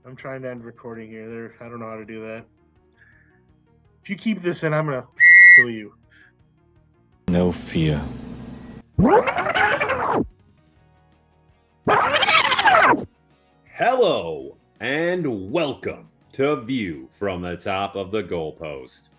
I'm trying to end recording here. I don't know how to do that. If you keep this in, I'm gonna kill you. No fear. Hello and welcome to View from the Top of the Goalpost.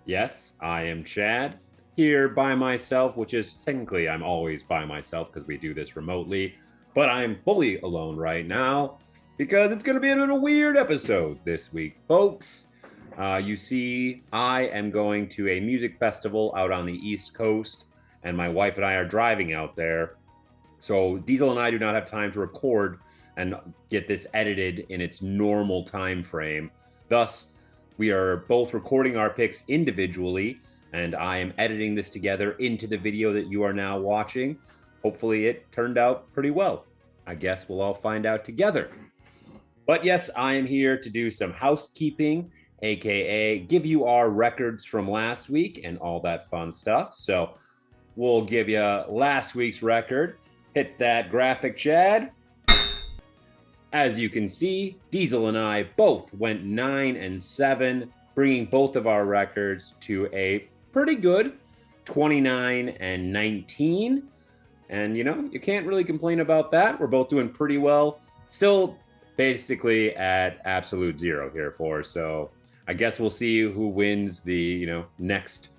Yes, I am Chad, here by myself, which is technically I'm always by myself because we do this remotely, but I'm fully alone right now because it's going to be a weird episode this week, folks. You see, I am going to a music festival out on the East Coast, and my wife and I are driving out there. So Diesel and I do not have time to record and get this edited in its normal time frame. Thus, we are both recording our picks individually, and I am editing this together into the video that you are now watching. Hopefully it turned out pretty well. I guess we'll all find out together. But yes, I am here to do some housekeeping, aka give you our records from last week and all that fun stuff. So we'll give you last week's record. Hit that graphic, Chad. As you can see, Diesel and I both went 9-7, bringing both of our records to a pretty good 29-19. And you can't really complain about that. We're both doing pretty well. Still basically at absolute zero here for. So I guess we'll see who wins the, next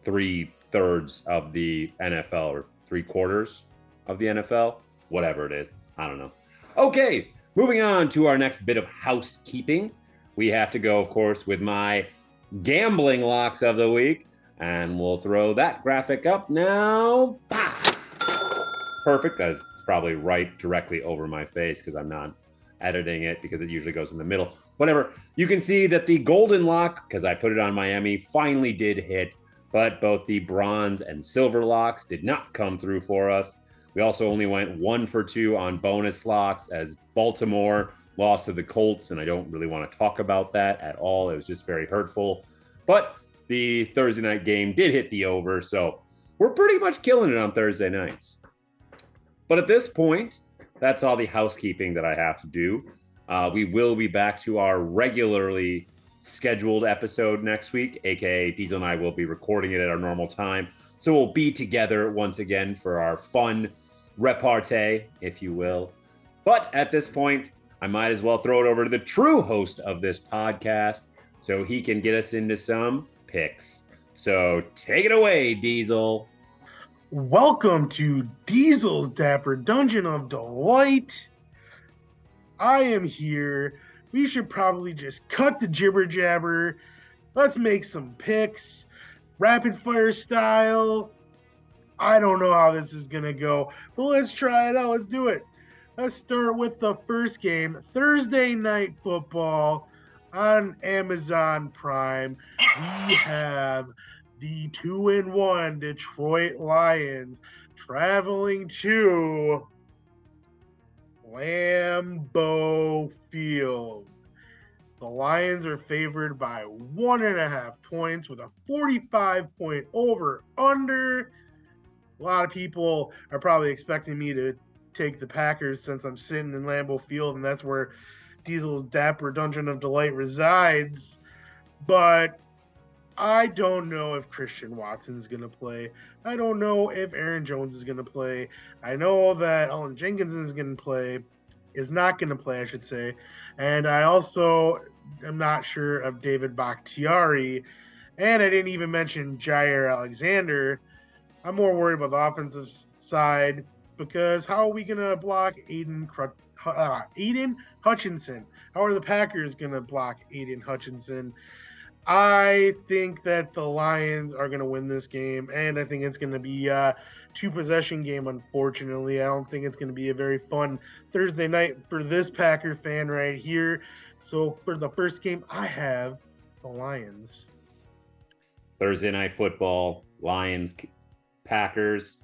3/3 of the NFL or 3/4 of the NFL, whatever it is. I don't know. Okay, moving on to our next bit of housekeeping. We have to go, of course, with my gambling locks of the week, and we'll throw that graphic up now. Bah! Perfect. That's probably right directly over my face because I'm not editing it because it usually goes in the middle. Whatever. You can see that the golden lock, because I put it on Miami, finally did hit, but both the bronze and silver locks did not come through for us. We also only went 1 for 2 on bonus locks as Baltimore lost to the Colts, and I don't really want to talk about that at all. It was just very hurtful. But the Thursday night game did hit the over, so we're pretty much killing it on Thursday nights. But at this point, that's all the housekeeping that I have to do. We will be back to our regularly scheduled episode next week, aka Diesel and I will be recording it at our normal time. So we'll be together once again for our fun repartee, if you will. But at this point, I might as well throw it over to the true host of this podcast so he can get us into some picks. So take it away, Diesel. Welcome to Diesel's Dapper Dungeon of Delight. I am here. We should probably just cut the jibber jabber. Let's make some picks. Rapid fire style. I don't know how this is going to go, but let's try it out. Let's do it. Let's start with the first game, Thursday Night Football on Amazon Prime. We have the 2-1 Detroit Lions traveling to Lambeau Field. The Lions are favored by 1.5 points with a 45-point over-under. A lot of people are probably expecting me to take the Packers since I'm sitting in Lambeau Field, and that's where Diesel's Dapper Dungeon of Delight resides. But I don't know if Christian Watson's going to play. I don't know if Aaron Jones is going to play. I know that Ellen Jenkins is not going to play, I should say. And I also am not sure of David Bakhtiari. And I didn't even mention Jair Alexander. I'm more worried about the offensive side because how are we going to block Aiden Hutchinson? How are the Packers going to block Aiden Hutchinson? I think that the Lions are going to win this game, and I think it's going to be a 2-possession game, unfortunately. I don't think it's going to be a very fun Thursday night for this Packer fan right here. So for the first game, I have the Lions. Thursday Night Football, Lions, Packers.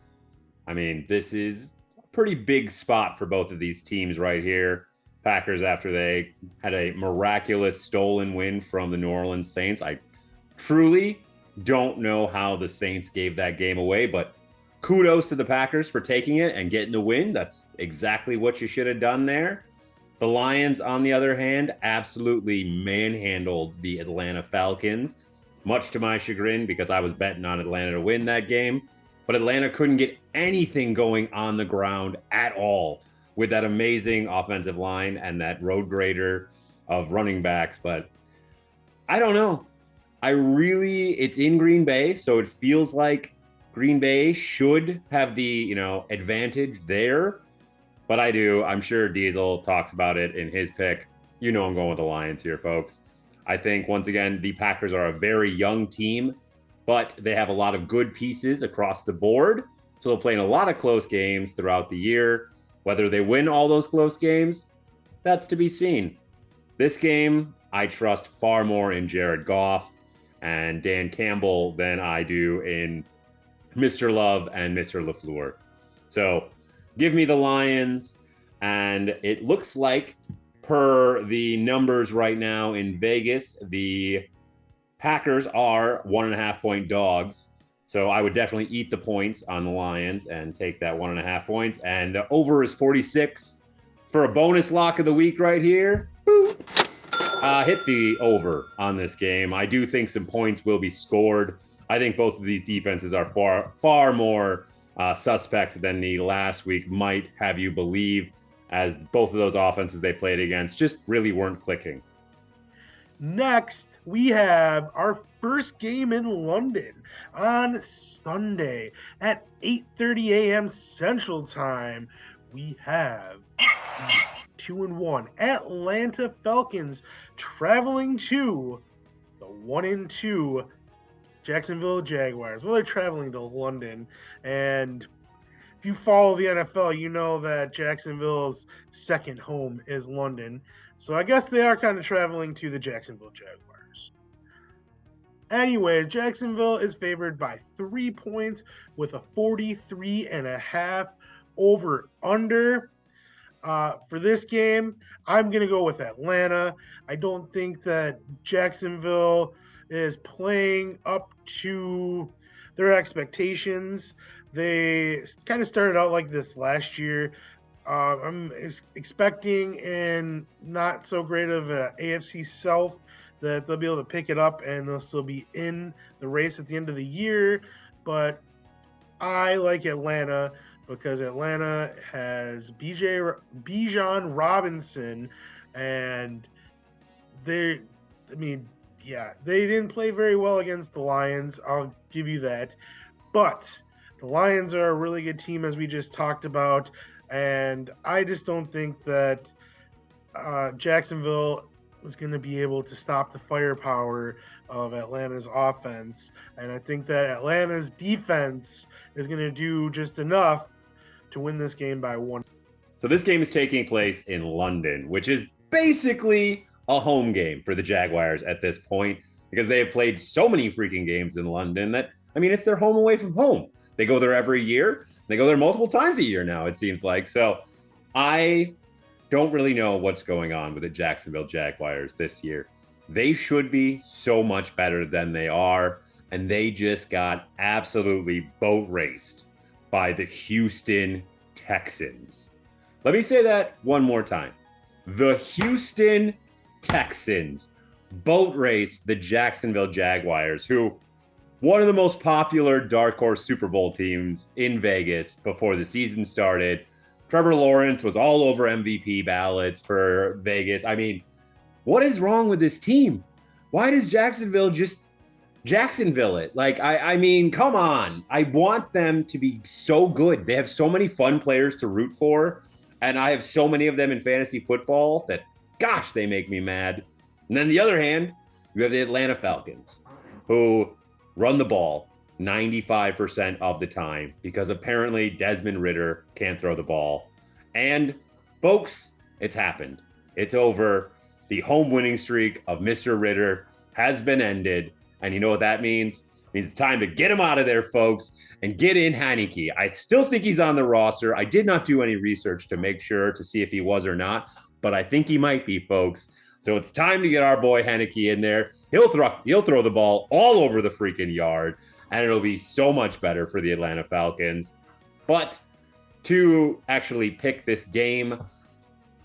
I mean, this is a pretty big spot for both of these teams right here. Packers, after they had a miraculous stolen win from the New Orleans Saints. I truly don't know how the Saints gave that game away, but kudos to the Packers for taking it and getting the win. That's exactly what you should have done there. The Lions, on the other hand, absolutely manhandled the Atlanta Falcons, much to my chagrin because I was betting on Atlanta to win that game. But Atlanta couldn't get anything going on the ground at all with that amazing offensive line and that road grader of running backs. But I don't know. It's in Green Bay, so it feels like Green Bay should have the, advantage there. But I'm sure Diesel talks about it in his pick. I'm going with the Lions here, folks. I think, once again, the Packers are a very young team, but they have a lot of good pieces across the board. So they'll play in a lot of close games throughout the year. Whether they win all those close games, that's to be seen. This game, I trust far more in Jared Goff and Dan Campbell than I do in Mr. Love and Mr. LaFleur. So give me the Lions, and it looks like, per the numbers right now in Vegas, the Packers are 1.5-point dogs. So I would definitely eat the points on the Lions and take that 1.5 points. And the over is 46 for a bonus lock of the week right here. Boop. Hit the over on this game. I do think some points will be scored. I think both of these defenses are far more suspect than the last week might have you believe, as both of those offenses they played against just really weren't clicking. Next, we have our first game in London on Sunday at 8:30 a.m. Central Time. We have 2-1 Atlanta Falcons traveling to the 1-2 Jacksonville Jaguars. Well, they're traveling to London, and if you follow the NFL, you know that Jacksonville's second home is London. So I guess they are kind of traveling to the Jacksonville Jaguars. Anyway, Jacksonville is favored by 3 points with a 43.5 over-under. For this game, I'm going to go with Atlanta. I don't think that Jacksonville is playing up to their expectations. They kind of started out like this last year. I'm expecting in not so great of a AFC South that they'll be able to pick it up and they'll still be in the race at the end of the year. But I like Atlanta because Atlanta has Bijan Robinson, and they didn't play very well against the Lions. I'll give you that. But the Lions are a really good team, as we just talked about. And I just don't think that Jacksonville is going to be able to stop the firepower of Atlanta's offense. And I think that Atlanta's defense is going to do just enough to win this game by 1. So this game is taking place in London, which is basically a home game for the Jaguars at this point, because they have played so many freaking games in London that, it's their home away from home. They go there every year. They go there multiple times a year now, it seems like. So I don't really know what's going on with the Jacksonville Jaguars this year. They should be so much better than they are, and they just got absolutely boat raced by the Houston Texans. Let me say that one more time. The Houston Texans boat raced the Jacksonville Jaguars, who one of the most popular dark horse Super Bowl teams in Vegas before the season started. Trevor Lawrence was all over MVP ballots for Vegas. What is wrong with this team? Why does Jacksonville just Jacksonville it? Come on. I want them to be so good. They have so many fun players to root for, and I have so many of them in fantasy football that, gosh, they make me mad. And then the other hand, you have the Atlanta Falcons, who run the ball 95% of the time because apparently Desmond Ridder can't throw the ball. And folks, it's happened. It's over. The home winning streak of Mr. Ridder has been ended. And you know what that means? It means it's time to get him out of there, folks, and get in Heineke. I still think he's on the roster. I did not do any research to make sure to see if he was or not, but I think he might be, folks. So it's time to get our boy Heineke in there. He'll throw the ball all over the freaking yard, and it'll be so much better for the Atlanta Falcons. But to actually pick this game,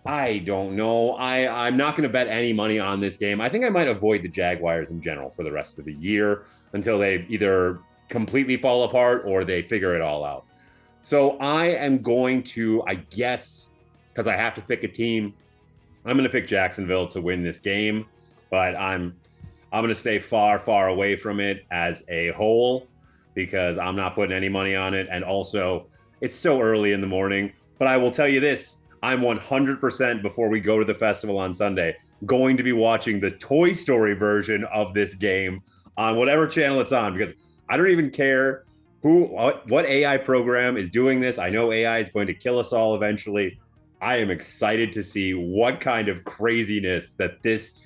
I don't know. I'm not going to bet any money on this game. I think I might avoid the Jaguars in general for the rest of the year until they either completely fall apart or they figure it all out. So I am going to, I guess, because I have to pick a team, I'm going to pick Jacksonville to win this game, but I'm going to stay far, far away from it as a whole because I'm not putting any money on it. And also, it's so early in the morning. But I will tell you this, I'm 100% before we go to the festival on Sunday going to be watching the Toy Story version of this game on whatever channel it's on because I don't even care what AI program is doing this. I know AI is going to kill us all eventually. I am excited to see what kind of craziness that this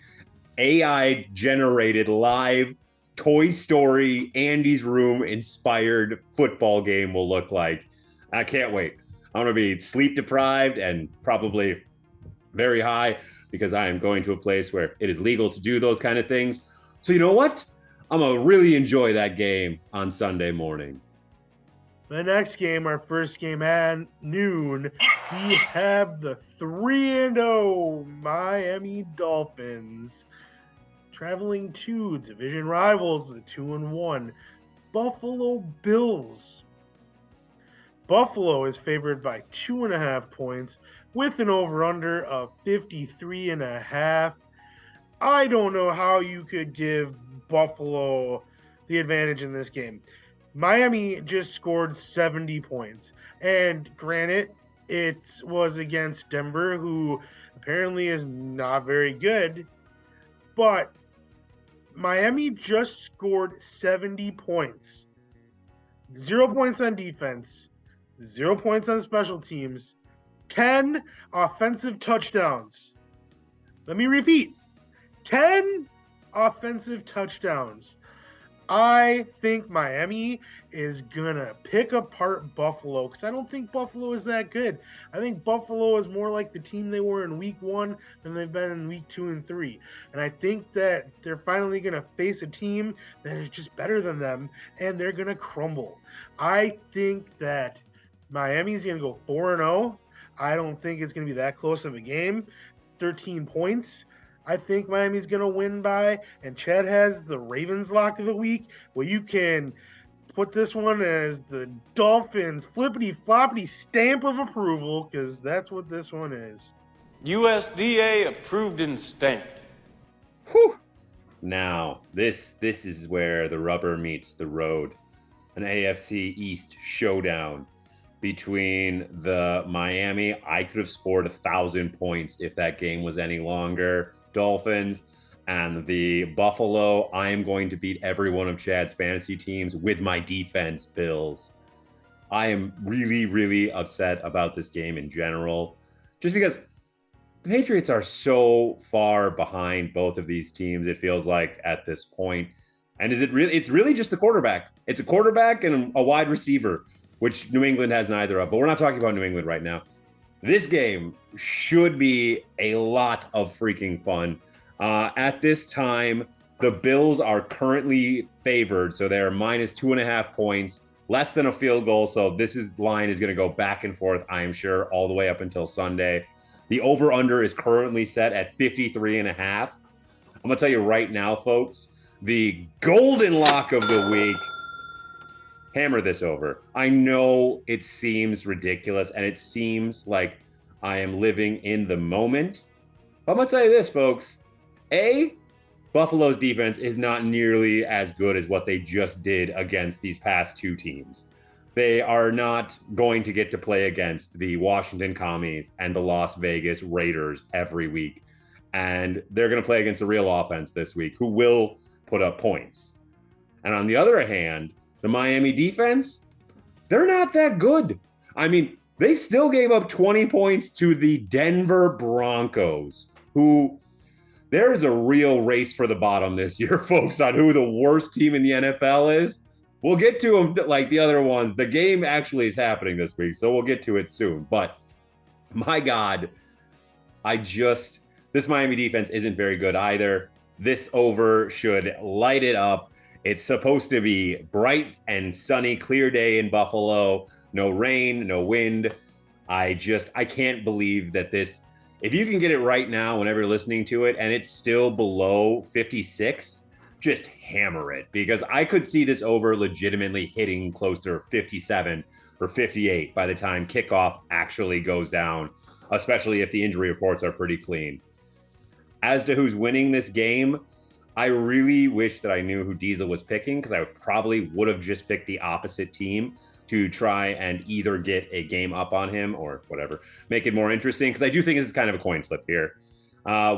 AI generated live Toy Story Andy's Room inspired football game will look like. I can't wait. I'm going to be sleep deprived and probably very high because I am going to a place where it is legal to do those kind of things. So, you know what? I'm going to really enjoy that game on Sunday morning. The next game, our first game at noon, we have the 3-0 Miami Dolphins traveling to division rivals, the 2-1 Buffalo Bills. Buffalo is favored by 2.5 points with an over-under of 53.5. I don't know how you could give Buffalo the advantage in this game. Miami just scored 70 points. And granted, it was against Denver, who apparently is not very good. But Miami just scored 70 points. 0 points on defense, 0 points on special teams, 10 offensive touchdowns. Let me repeat, 10 offensive touchdowns. I think Miami is going to pick apart Buffalo because I don't think Buffalo is that good. I think Buffalo is more like the team they were in week 1 than they've been in week 2 and 3. And I think that they're finally going to face a team that is just better than them, and they're going to crumble. I think that Miami's going to go 4-0. I don't think it's going to be that close of a game. 13 points. I think Miami's going to win by, and Chad has the Ravens lock of the week, where you can put this one as the Dolphins flippity-floppity stamp of approval, because that's what this one is. USDA approved and stamped. Whew. Now, this is where the rubber meets the road. An AFC East showdown between the Miami, I could have scored 1,000 points if that game was any longer, Dolphins, and the Buffalo, I am going to beat every one of Chad's fantasy teams with my defense, Bills. I am really, really upset about this game in general, just because the Patriots are so far behind both of these teams, it feels like at this point. And it's really just the quarterback. It's a quarterback and a wide receiver, which New England has neither of. But we're not talking about New England right now. This game should be a lot of freaking fun. At this time, the Bills are currently favored, so they're minus 2.5 points, less than a field goal. So line is going to go back and forth, I am sure, all the way up until Sunday. The over-under is currently set at 53.5. I'm going to tell you right now, folks, the golden lock of the week, hammer this over. I know it seems ridiculous and it seems like I am living in the moment. But I'm going to tell you this, folks. Buffalo's defense is not nearly as good as what they just did against these past two teams. They are not going to get to play against the Washington Commies and the Las Vegas Raiders every week. And they're going to play against a real offense this week who will put up points. And on the other hand, the Miami defense, they're not that good. I mean, they still gave up 20 points to the Denver Broncos, who there is a real race for the bottom this year, folks, on who the worst team in the NFL is. We'll get to them like the other ones. The game actually is happening this week, so we'll get to it soon. But my God, this Miami defense isn't very good either. This over should light it up. It's supposed to be bright and sunny, clear day in Buffalo. No rain, no wind. I can't believe that this If you can get it right now whenever you're listening to it and it's still below 56, just hammer it, because I could see this over legitimately hitting close to 57 or 58 by the time kickoff actually goes down, especially if the injury reports are pretty clean. As to who's winning this game, I really wish that I knew who Diesel was picking, because I probably would have just picked the opposite team to try and either get a game up on him or whatever, make it more interesting, because I do think this is kind of a coin flip here.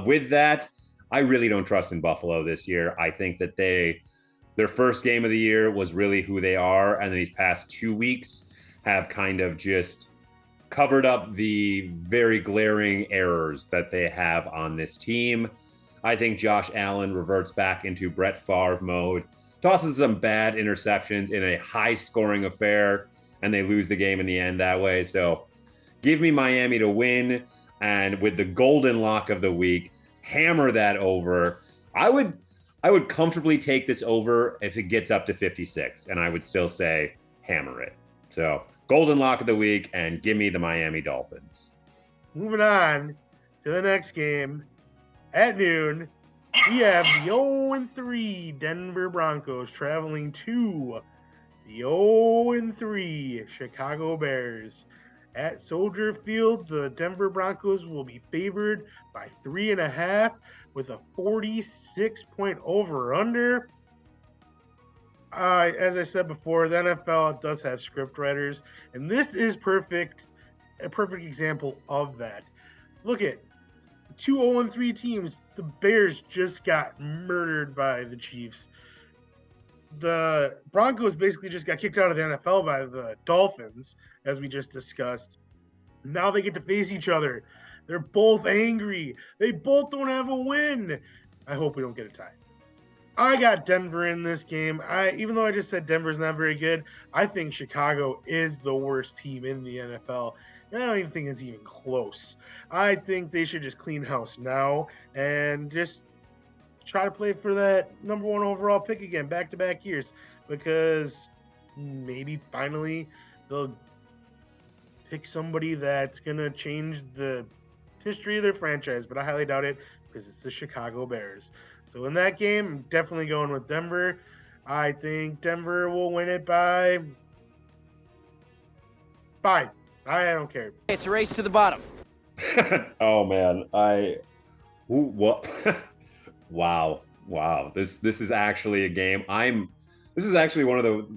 With that, I really don't trust in Buffalo this year. I think that their first game of the year was really who they are, and these past 2 weeks have kind of just covered up the very glaring errors that they have on this team. I think Josh Allen reverts back into Brett Favre mode, tosses some bad interceptions in a high-scoring affair, and they lose the game in the end that way. So give me Miami to win, and with the golden lock of the week, hammer that over. I would comfortably take this over if it gets up to 56, and I would still say hammer it. So golden lock of the week, and give me the Miami Dolphins. Moving on to the next game. At noon, we have the 0-3 Denver Broncos traveling to the 0-3 Chicago Bears. At Soldier Field, the Denver Broncos will be favored by 3.5 with a 46-point over-under. As I said before, the NFL does have script writers, and this is a perfect example of that. Look at two 0-3 teams. The Bears just got murdered by the Chiefs. The Broncos basically just got kicked out of the NFL by the Dolphins, as we just discussed. Now they get to face each other. They're both angry. They both don't have a win. I hope we don't get a tie. I got Denver in this game. Even though I just said Denver's not very good, I think Chicago is the worst team in the NFL. I don't even think it's even close. I think they should just clean house now and just try to play for that number 1 overall pick again, back-to-back years, because maybe finally they'll pick somebody that's going to change the history of their franchise, but I highly doubt it because it's the Chicago Bears. So in that game, I'm definitely going with Denver. I think Denver will win it by 5. I don't care. It's a race to the bottom. Oh man, what? Wow. This is actually a game. This is actually one of the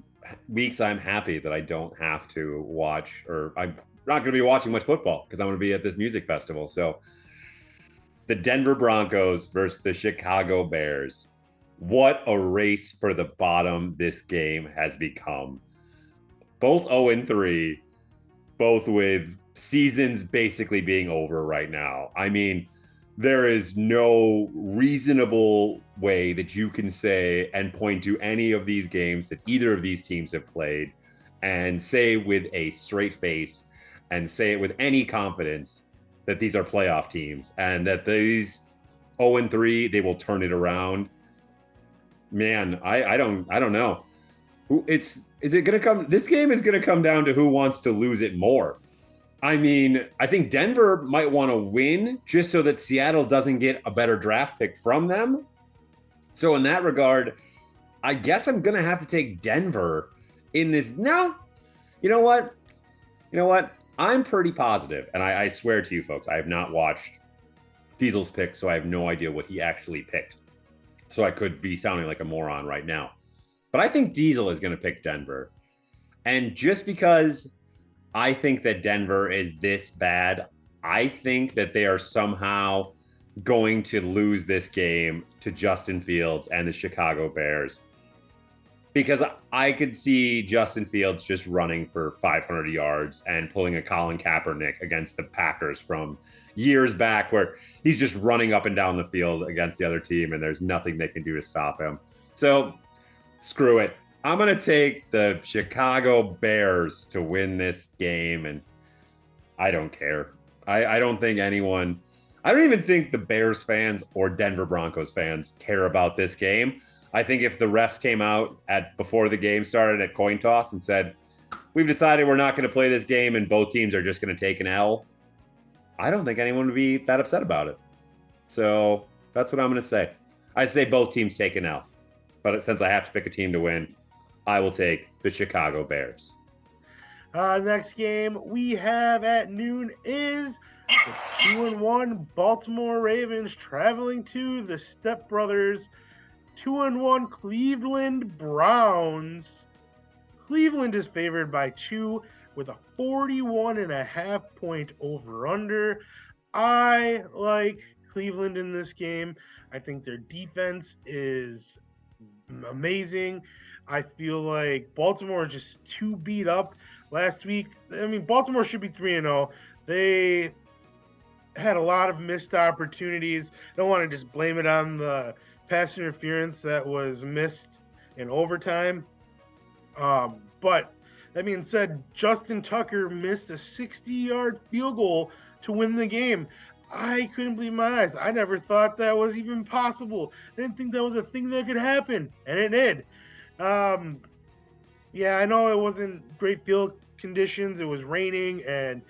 weeks I'm happy that I don't have to watch, or I'm not going to be watching much football because I'm going to be at this music festival. So the Denver Broncos versus the Chicago Bears. What a race for the bottom this game has become. Both 0-3, both with seasons basically being over right now. I mean, there is no reasonable way that you can say and point to any of these games that either of these teams have played and say with a straight face and say it with any confidence that these are playoff teams and that these 0-3, they will turn it around. Man, I don't know. This game is going to come down to who wants to lose it more. I mean, I think Denver might want to win just so that Seattle doesn't get a better draft pick from them. So in that regard, I guess I'm going to have to take Denver in this. No, you know what? I'm pretty positive. And I swear to you folks, I have not watched Diesel's pick, so I have no idea what he actually picked. So I could be sounding like a moron right now. But I think Diesel is going to pick Denver. And just because I think that Denver is this bad, I think that they are somehow going to lose this game to Justin Fields and the Chicago Bears. Because I could see Justin Fields just running for 500 yards and pulling a Colin Kaepernick against the Packers from years back, where he's just running up and down the field against the other team and there's nothing they can do to stop him. So screw it. I'm going to take the Chicago Bears to win this game, and I don't care. I don't think anyone, I don't even think the Bears fans or Denver Broncos fans care about this game. I think if the refs came out before the game started at coin toss and said, we've decided we're not going to play this game and both teams are just going to take an L, I don't think anyone would be that upset about it. So that's what I'm going to say. I say both teams take an L. But since I have to pick a team to win, I will take the Chicago Bears. Next game we have at noon is the 2-1 Baltimore Ravens traveling to the Step Brothers 2-1 Cleveland Browns. Cleveland is favored by 2 with a 41.5 point over-under. I like Cleveland in this game. I think their defense is amazing. I feel like Baltimore is just too beat up last week. I mean, Baltimore should be 3-0. They had a lot of missed opportunities. I don't want to just blame it on the pass interference that was missed in overtime. But that being said, Justin Tucker missed a 60-yard field goal to win the game. I couldn't believe my eyes. I never thought that was even possible. I didn't think that was a thing that could happen, and it did. Yeah, I know it wasn't great field conditions. It was raining, and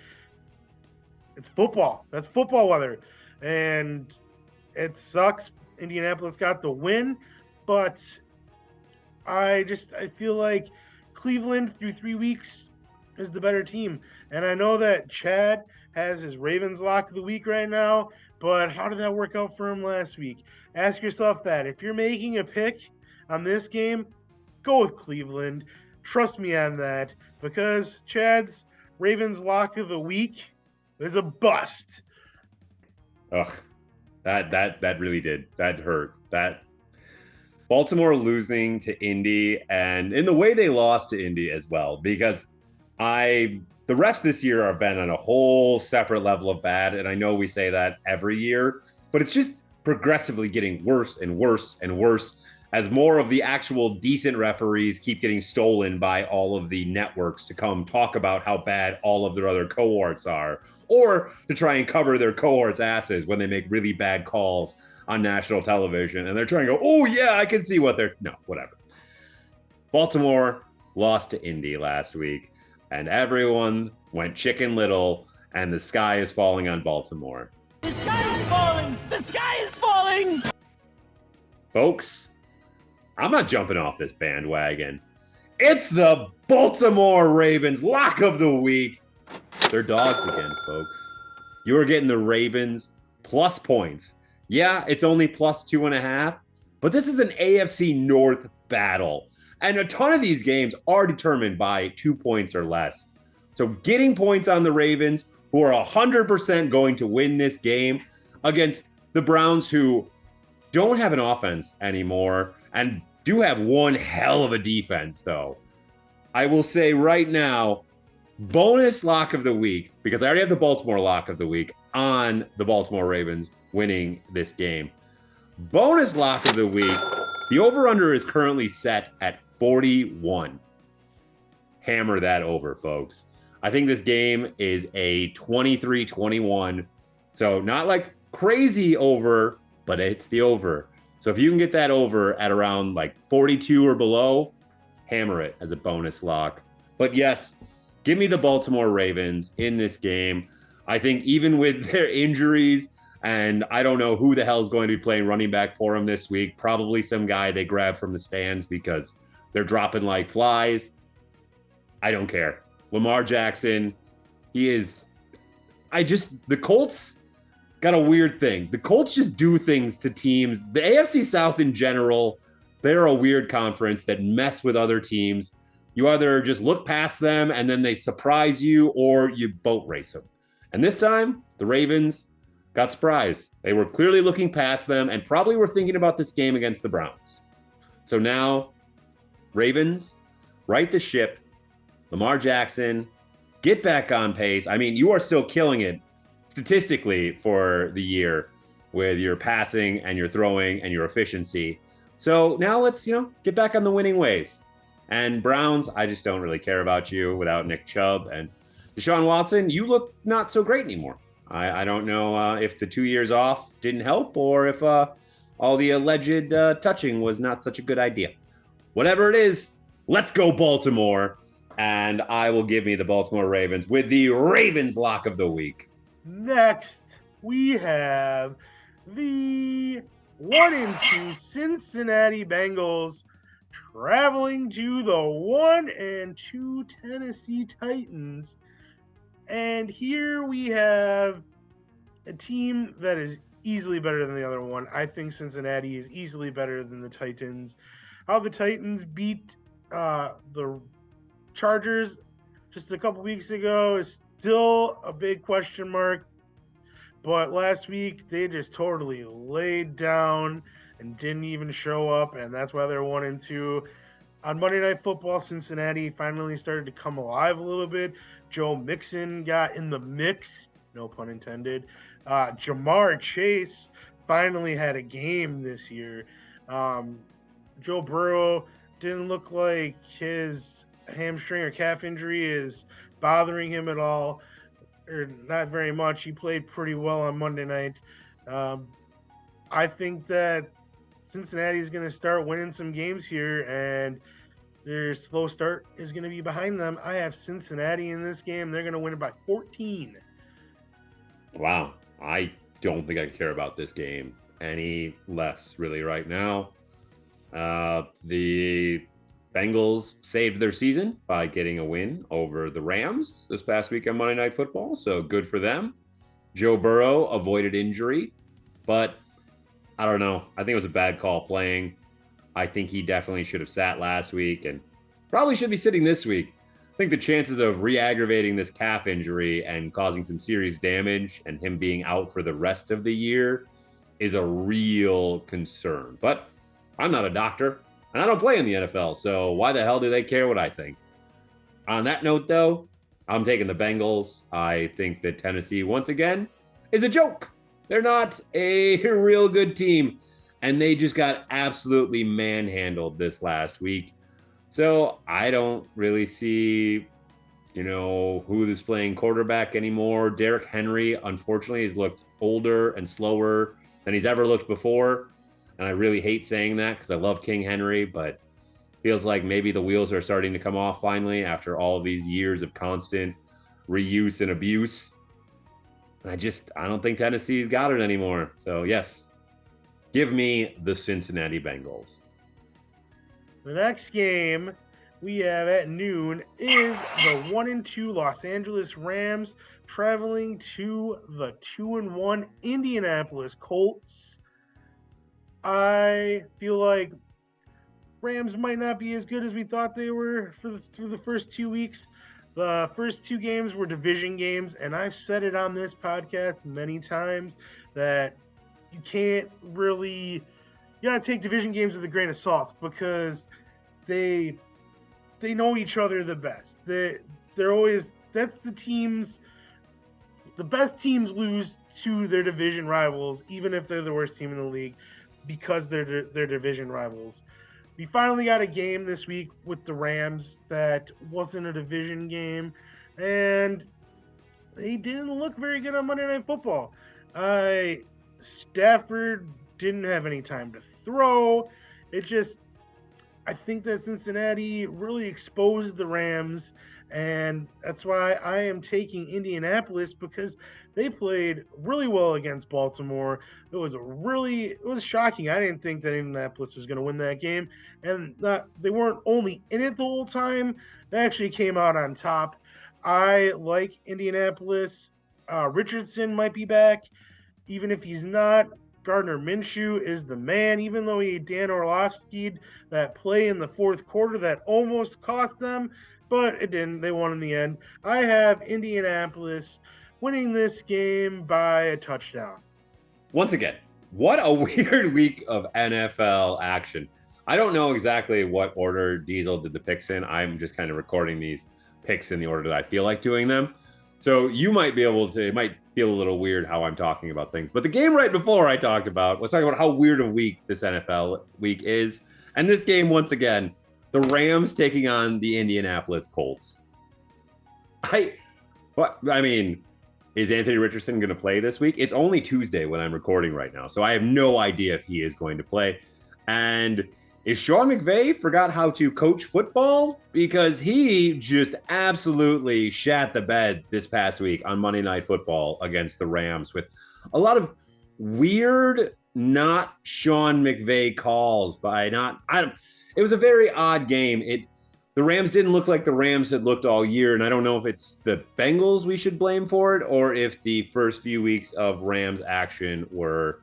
it's football. That's football weather, and it sucks. Indianapolis got the win, but I feel like Cleveland through 3 weeks is the better team. And I know that Chad has his Ravens lock of the week right now, but how did that work out for him last week? Ask yourself that. If you're making a pick on this game, go with Cleveland. Trust me on that, because Chad's Ravens lock of the week is a bust. Ugh, that really did. That hurt. That Baltimore losing to Indy, and in the way they lost to Indy as well, because the refs this year have been on a whole separate level of bad, and I know we say that every year, but it's just progressively getting worse and worse and worse as more of the actual decent referees keep getting stolen by all of the networks to come talk about how bad all of their other cohorts are, or to try and cover their cohorts' asses when they make really bad calls on national television. And they're trying to go, oh yeah, I can see what they're, no, whatever. Baltimore lost to Indy last week, and everyone went Chicken Little, and the sky is falling on Baltimore. The sky is falling! The sky is falling! Folks, I'm not jumping off this bandwagon. It's the Baltimore Ravens lock of the week. They're dogs again, folks. You are getting the Ravens plus points. Yeah, it's only plus 2.5, but this is an AFC North battle. And a ton of these games are determined by 2 points or less. So getting points on the Ravens, who are 100% going to win this game against the Browns, who don't have an offense anymore and do have one hell of a defense, though. I will say right now, bonus lock of the week, because I already have the Baltimore lock of the week on the Baltimore Ravens winning this game. Bonus lock of the week, the over-under is currently set at 41. Hammer that over, folks. I think this game is a 23-21. So not like crazy over, but it's the over. So if you can get that over at around like 42 or below, hammer it as a bonus lock. But yes, give me the Baltimore Ravens in this game. I think even with their injuries, and I don't know who the hell is going to be playing running back for them this week, probably some guy they grab from the stands because they're dropping like flies. I don't care. Lamar Jackson, the Colts got a weird thing. The Colts just do things to teams. The AFC South in general, they're a weird conference that mess with other teams. You either just look past them and then they surprise you, or you boat race them. And this time, the Ravens got surprised. They were clearly looking past them and probably were thinking about this game against the Browns. So now, Ravens, right the ship. Lamar Jackson, get back on pace. I mean, you are still killing it statistically for the year with your passing and your throwing and your efficiency. So now let's, get back on the winning ways. And Browns, I just don't really care about you without Nick Chubb. And Deshaun Watson, you look not so great anymore. I don't know if the 2 years off didn't help, or if all the alleged touching was not such a good idea. Whatever it is, let's go Baltimore. And I will give me the Baltimore Ravens with the Ravens lock of the week. Next, we have the 1-2 Cincinnati Bengals traveling to the 1-2 Tennessee Titans. And here we have a team that is easily better than the other one. I think Cincinnati is easily better than the Titans. How the Titans beat the Chargers just a couple weeks ago is still a big question mark. But last week, they just totally laid down and didn't even show up, and that's why they're 1-2. On Monday Night Football, Cincinnati finally started to come alive a little bit. Joe Mixon got in the mix, no pun intended. Jamar Chase finally had a game this year. Joe Burrow didn't look like his hamstring or calf injury is bothering him at all, or not very much. He played pretty well on Monday night. I think that Cincinnati is going to start winning some games here, and their slow start is going to be behind them. I have Cincinnati in this game. They're going to win it by 14. Wow. I don't think I care about this game any less really right now. The Bengals saved their season by getting a win over the Rams this past week on Monday Night Football, so good for them. Joe Burrow avoided injury, but I don't know. I think it was a bad call playing. I think he definitely should have sat last week and probably should be sitting this week. I think the chances of re-aggravating this calf injury and causing some serious damage and him being out for the rest of the year is a real concern. But I'm not a doctor, and I don't play in the NFL, so why the hell do they care what I think? On that note, though, I'm taking the Bengals. I think that Tennessee, once again, is a joke. They're not a real good team, and they just got absolutely manhandled this last week. So I don't really see, who is playing quarterback anymore. Derrick Henry, unfortunately, has looked older and slower than he's ever looked before. And I really hate saying that because I love King Henry, but feels like maybe the wheels are starting to come off finally after all of these years of constant reuse and abuse. And I don't think Tennessee's got it anymore. So yes, give me the Cincinnati Bengals. The next game we have at noon is the 1-2 Los Angeles Rams traveling to the 2-1 Indianapolis Colts. I feel like Rams might not be as good as we thought they were through the first 2 weeks. The first 2 games were division games, and I've said it on this podcast many times that you can't really, you gotta take division games with a grain of salt because they know each other the best. They're always, that's the teams, the best teams lose to their division rivals, even if they're the worst team in the league, because they're division rivals. We finally got a game this week with the Rams that wasn't a division game, and they didn't look very good on Monday Night Football. Stafford didn't have any time to throw. I think that Cincinnati really exposed the Rams, and that's why I am taking Indianapolis because they played really well against Baltimore. It was shocking. I didn't think that Indianapolis was going to win that game, and they weren't only in it the whole time. They actually came out on top. I like Indianapolis. Richardson might be back. Even if he's not, Gardner Minshew is the man, even though he had Dan Orlovsky that play in the fourth quarter that almost cost them, but it didn't. They won in the end. I have Indianapolis winning this game by a touchdown. Once again, what a weird week of NFL action. I don't know exactly what order Diesel did the picks in. I'm just kind of recording these picks in the order that I feel like doing them. So you might be able to, it might feel a little weird how I'm talking about things. But the game right before I talked about was talking about how weird a week this NFL week is. And this game, once again, the Rams taking on the Indianapolis Colts. Is Anthony Richardson going to play this week? It's only Tuesday when I'm recording right now. So I have no idea if he is going to play. And Is Sean McVay forgot how to coach football? Because he just absolutely shat the bed this past week on Monday Night Football against the Rams with a lot of weird, not Sean McVay calls it was a very odd game. The Rams didn't look like the Rams had looked all year, and I don't know if it's the Bengals we should blame for it or if the first few weeks of Rams action were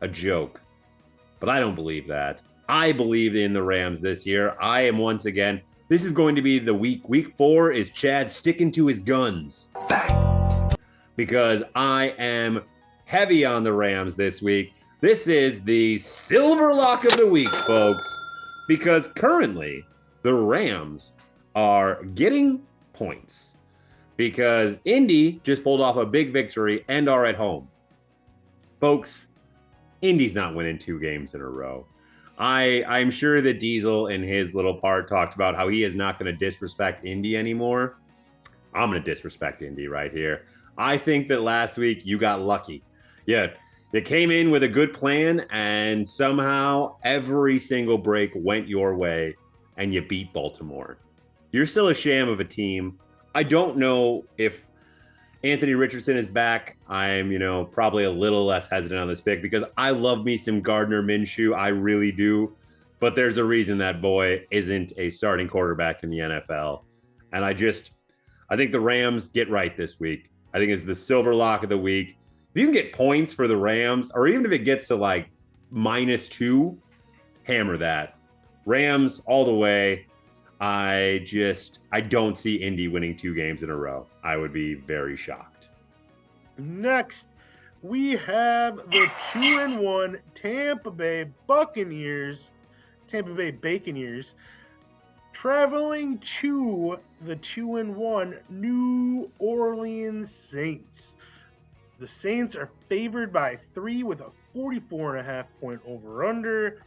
a joke. But I don't believe that. I believe in the Rams this year. I am once again, this is going to be the week. Week 4 is Chad sticking to his guns. Because I am heavy on the Rams this week. This is the silver lock of the week, folks. Because currently, the Rams are getting points. Because Indy just pulled off a big victory and are at home. Folks, Indy's not winning 2 games in a row. I'm sure that Diesel in his little part talked about how he is not going to disrespect Indy anymore. I'm going to disrespect Indy right here. I think that last week you got lucky. Yeah, you came in with a good plan and somehow every single break went your way and you beat Baltimore. You're still a sham of a team. I don't know if Anthony Richardson is back. I'm, probably a little less hesitant on this pick because I love me some Gardner Minshew. I really do. But there's a reason that boy isn't a starting quarterback in the NFL. And I think the Rams get right this week. I think it's the silver lock of the week. If you can get points for the Rams, or even if it gets to like -2, hammer that. Rams all the way. I don't see Indy winning 2 games in a row. I would be very shocked. Next, we have the 2-1 Tampa Bay Buccaneers, traveling to the 2-1 New Orleans Saints. The Saints are favored by 3 with a 44.5 point over-under.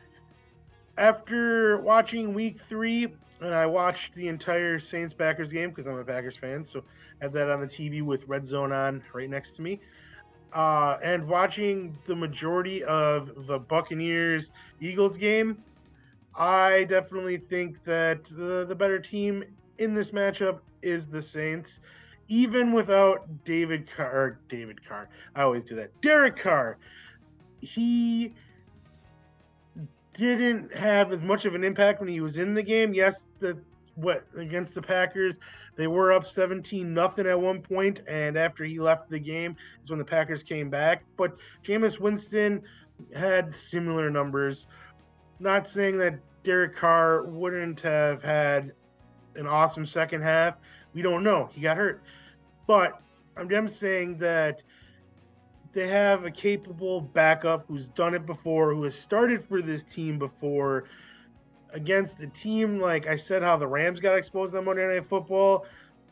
After watching week 3, and I watched the entire Saints-Packers game because I'm a Packers fan, so I have that on the TV with Red Zone on right next to me. And watching the majority of the Buccaneers-Eagles game, I definitely think that the better team in this matchup is the Saints, even without Derek Carr. I always do that. Derek Carr. He didn't have as much of an impact when he was in the game. Yes, against the Packers, they were up 17-0 at one point, and after he left the game is when the Packers came back. But Jameis Winston had similar numbers. Not saying that Derek Carr wouldn't have had an awesome second half. We don't know. He got hurt. But I'm saying that they have a capable backup who's done it before, who has started for this team before against a team like I said how the Rams got exposed on Monday Night Football.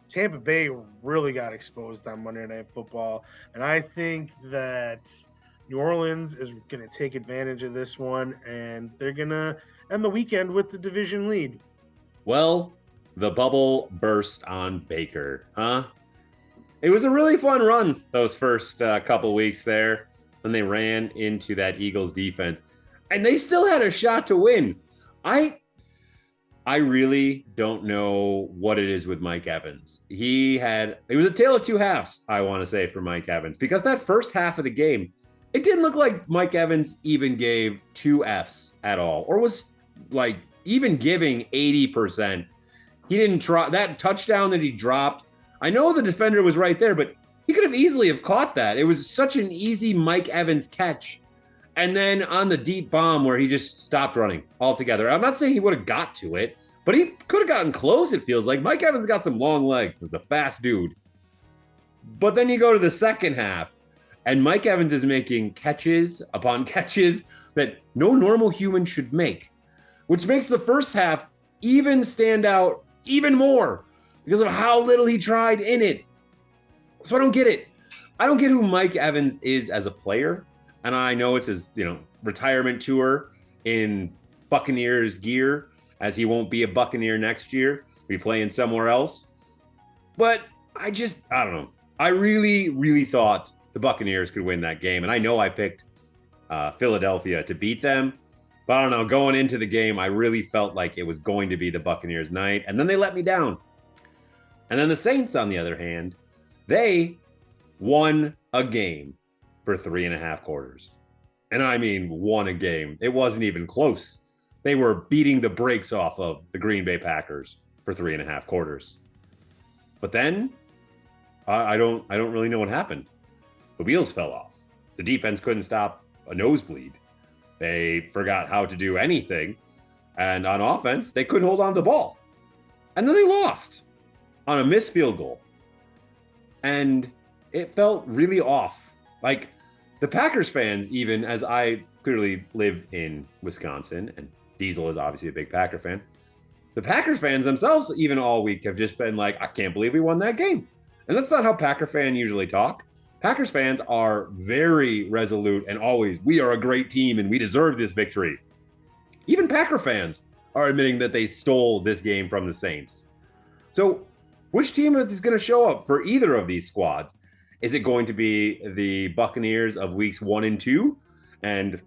Tampa Bay really got exposed on Monday Night Football. And I think that New Orleans is going to take advantage of this one, and they're going to end the weekend with the division lead. Well, the bubble burst on Baker, huh? It was a really fun run those first couple weeks there when they ran into that Eagles defense. And they still had a shot to win. I really don't know what it is with Mike Evans. It was a tale of 2 halves, I want to say, for Mike Evans. Because that first half of the game, it didn't look like Mike Evans even gave 2 Fs at all. Or was like even giving 80%. He didn't try that touchdown that he dropped. I know the defender was right there, but he could have easily have caught that. It was such an easy Mike Evans catch. And then on the deep bomb where he just stopped running altogether. I'm not saying he would have got to it, but he could have gotten close, it feels like. Mike Evans got some long legs. He's a fast dude. But then you go to the second half, and Mike Evans is making catches upon catches that no normal human should make, which makes the first half even stand out even more because of how little he tried in it. So I don't get it. I don't get who Mike Evans is as a player. And I know it's his, retirement tour in Buccaneers gear, as he won't be a Buccaneer next year. He'll be playing somewhere else. But I don't know. I really, really thought the Buccaneers could win that game. And I know I picked Philadelphia to beat them. But I don't know, going into the game, I really felt like it was going to be the Buccaneers' night, and then they let me down. And then the Saints, on the other hand, they won a game for 3.5 quarters. And I mean, won a game. It wasn't even close. They were beating the brakes off of the Green Bay Packers for 3.5 quarters. But then I don't really know what happened. The wheels fell off. The defense couldn't stop a nosebleed. They forgot how to do anything. And on offense, they couldn't hold on to the ball. And then they lost on a missed field goal. And it felt really off. Like the Packers fans, even as I clearly live in Wisconsin, and Diesel is obviously a big Packer fan, the Packers fans themselves, even all week, have just been like, I can't believe we won that game. And that's not how Packer fans usually talk. Packers fans are very resolute and always, we are a great team and we deserve this victory. Even Packer fans are admitting that they stole this game from the Saints. So which team is going to show up for either of these squads? Is it going to be the Buccaneers of weeks 1 and 2 and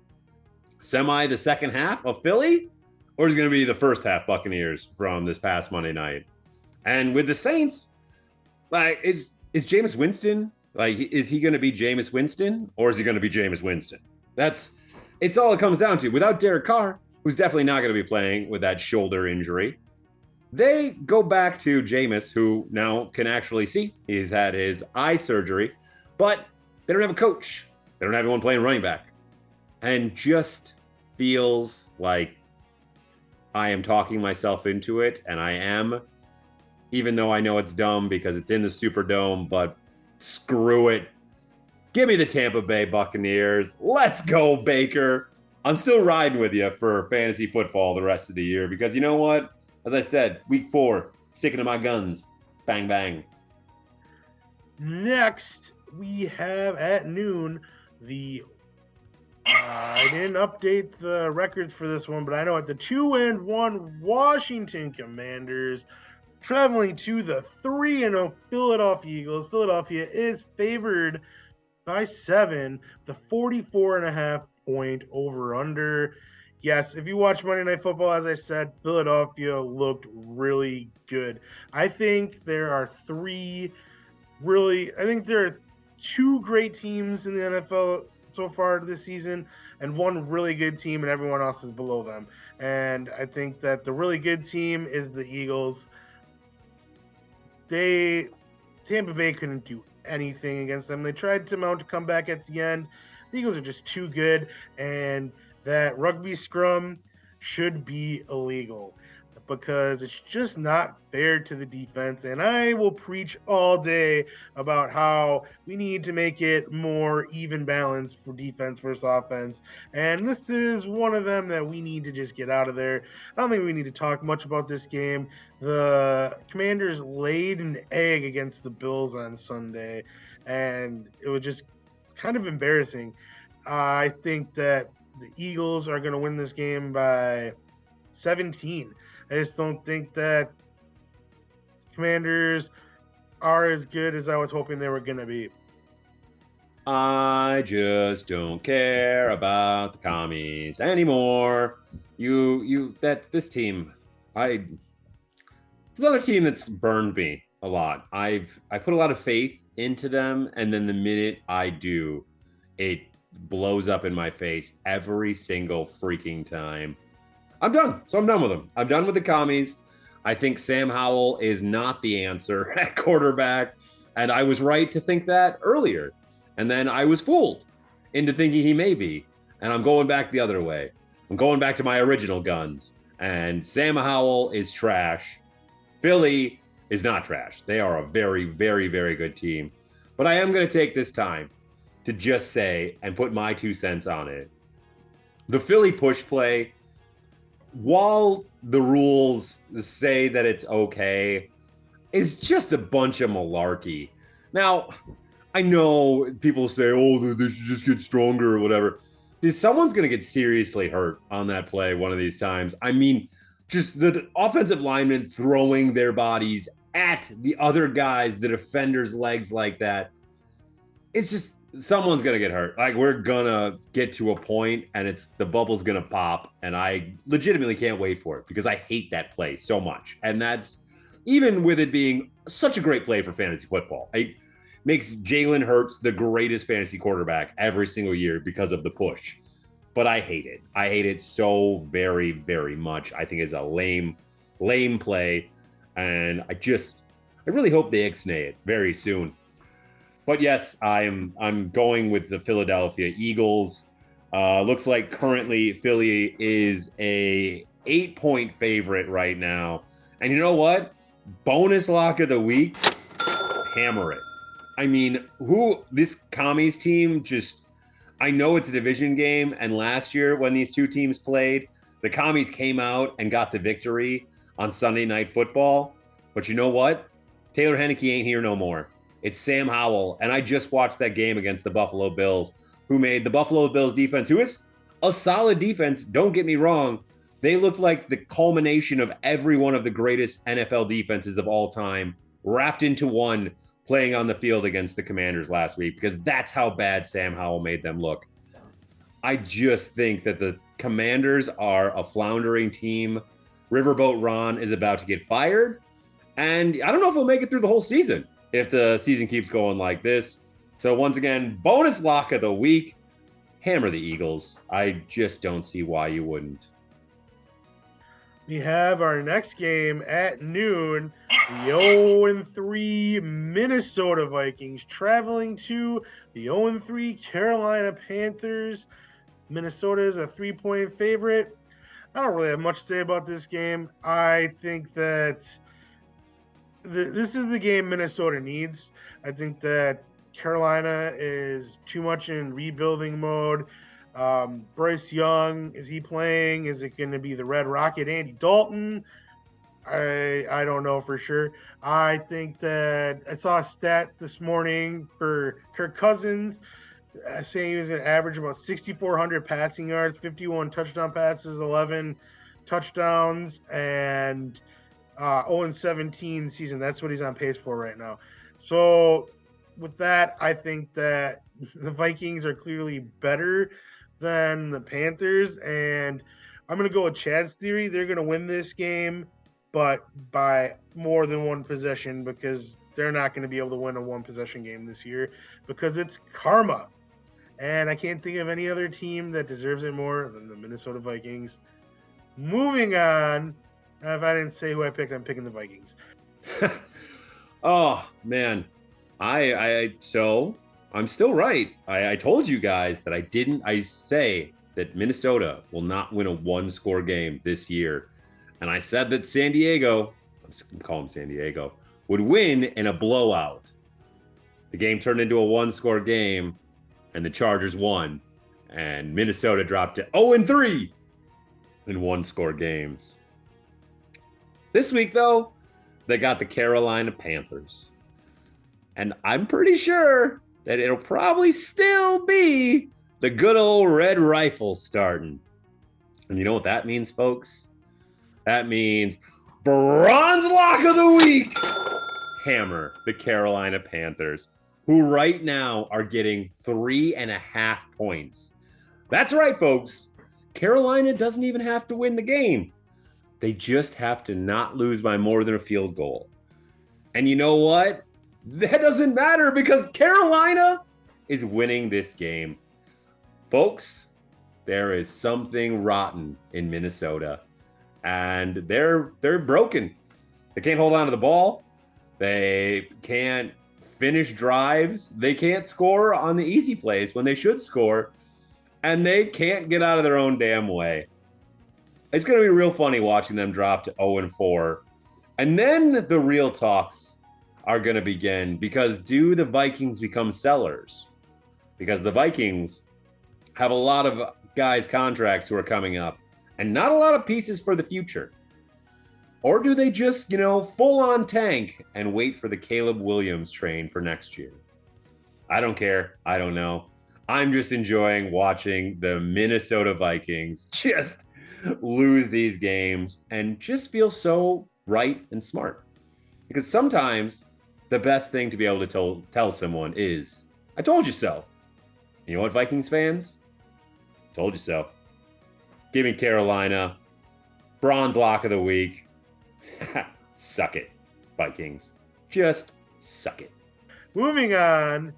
semi the second half of Philly? Or is it going to be the first half Buccaneers from this past Monday night? And with the Saints, like, is Jameis Winston, like, is he going to be Jameis Winston or is he going to be Jameis Winston? It's all it comes down to. Without Derek Carr, who's definitely not going to be playing with that shoulder injury, they go back to Jameis, who now can actually see. He's had his eye surgery, but they don't have a coach. They don't have anyone playing running back. And just feels like I am talking myself into it, and I am, even though I know it's dumb because it's in the Superdome, but screw it. Give me the Tampa Bay Buccaneers. Let's go, Baker. I'm still riding with you for fantasy football the rest of the year because you know what? As I said, week 4, sticking to my guns. Bang, bang. Next, we have at noon I didn't update the records for this one, but I know at the 2-1 Washington Commanders traveling to the 3-0 Philadelphia Eagles. Philadelphia is favored by 7, the 44.5 point over under. Yes, if you watch Monday Night Football, as I said, Philadelphia looked really good. I think there are 2 great teams in the NFL so far this season, and 1 really good team, and everyone else is below them. And I think that the really good team is the Eagles. Tampa Bay couldn't do anything against them. They tried to mount a comeback at the end. The Eagles are just too good, and that rugby scrum should be illegal because it's just not fair to the defense. And I will preach all day about how we need to make it more even balance for defense versus offense. And this is one of them that we need to just get out of there. I don't think we need to talk much about this game. The Commanders laid an egg against the Bills on Sunday, and it was just kind of embarrassing. I think that the Eagles are going to win this game by 17. I just don't think that Commanders are as good as I was hoping they were going to be. I just don't care about the commies anymore. This team, it's another team that's burned me a lot. I put a lot of faith into them, and then the minute I do, it blows up in my face every single freaking time. I'm done. So I'm done with them. I'm done with the commies. I think Sam Howell is not the answer at quarterback. And I was right to think that earlier. And then I was fooled into thinking he may be. And I'm going back the other way. I'm going back to my original guns. And Sam Howell is trash. Philly is not trash. They are a very, very, very good team. But I am going to take this time to just say and put my 2 cents on it. The Philly push play, while the rules say that it's okay, is just a bunch of malarkey. Now, I know people say, oh, they should just get stronger or whatever. Someone's going to get seriously hurt on that play one of these times. I mean, just the offensive linemen throwing their bodies at the other guys, the defender's legs like that. It's just, someone's gonna get hurt. Like, we're gonna get to a point and the bubble's gonna pop, and I legitimately can't wait for it because I hate that play so much. And that's even with it being such a great play for fantasy football. It makes Jalen Hurts the greatest fantasy quarterback every single year because of the push. But I hate it. I hate it so very, very much. I think it's a lame play, and I really hope they ixnay it very soon. But yes, I'm going with the Philadelphia Eagles. Looks like currently Philly is a 8-point favorite right now. And you know what? Bonus lock of the week, hammer it. I mean, this commies team I know it's a division game, and last year when these two teams played, the commies came out and got the victory on Sunday Night Football. But you know what? Taylor Heineke ain't here no more. It's Sam Howell, and I just watched that game against the Buffalo Bills, who made the Buffalo Bills defense, who is a solid defense, don't get me wrong. They looked like the culmination of every one of the greatest NFL defenses of all time, wrapped into one, playing on the field against the Commanders last week, because that's how bad Sam Howell made them look. I just think that the Commanders are a floundering team. Riverboat Ron is about to get fired, and I don't know if he'll make it through the whole season if the season keeps going like this. So once again, bonus lock of the week, hammer the Eagles. I just don't see why you wouldn't. We have our next game at noon. The 0-3 Minnesota Vikings traveling to the 0-3 Carolina Panthers. Minnesota is a 3-point favorite. I don't really have much to say about this game. I think that this is the game Minnesota needs. I think that Carolina is too much in rebuilding mode. Bryce Young, is he playing? Is it going to be the Red Rocket Andy Dalton? I don't know for sure. I think that I saw a stat this morning for Kirk Cousins saying he was going to average about 6,400 passing yards, 51 touchdown passes, 11 touchdowns, and 0-17 season. That's what he's on pace for right now. So with that, I think that the Vikings are clearly better than the Panthers, and I'm going to go with Chad's theory. They're going to win this game, but by more than one possession, because they're not going to be able to win a one-possession game this year because it's karma. And I can't think of any other team that deserves it more than the Minnesota Vikings. Moving on, if I didn't say who I picked, I'm picking the Vikings. Oh, man. So I'm still right. I told you guys that I say that Minnesota will not win a one-score game this year. And I said that San Diego, I'm just going to call them San Diego, would win in a blowout. The game turned into a one-score game, and the Chargers won. And Minnesota dropped to 0-3 in one-score games. This week, though, they got the Carolina Panthers. And I'm pretty sure that it'll probably still be the good old Red Rifle starting. And you know what that means, folks? That means bronze lock of the week. Hammer the Carolina Panthers, who right now are getting 3.5 points. That's right, folks. Carolina doesn't even have to win the game. They just have to not lose by more than a field goal. And you know what? That doesn't matter because Carolina is winning this game. Folks, there is something rotten in Minnesota, and they're broken. They can't hold on to the ball. They can't finish drives. They can't score on the easy plays when they should score, and they can't get out of their own damn way. It's going to be real funny watching them drop to 0-4. And then the real talks are going to begin, because do the Vikings become sellers? Because the Vikings have a lot of guys' contracts who are coming up and not a lot of pieces for the future. Or do they just, full on tank and wait for the Caleb Williams train for next year? I don't care. I don't know. I'm just enjoying watching the Minnesota Vikings just lose these games and just feel so right and smart. Because sometimes the best thing to be able to tell someone is, I told you so. You know what, Vikings fans? Told you so. Give me Carolina. Bronze lock of the week. Suck it, Vikings. Just suck it. Moving on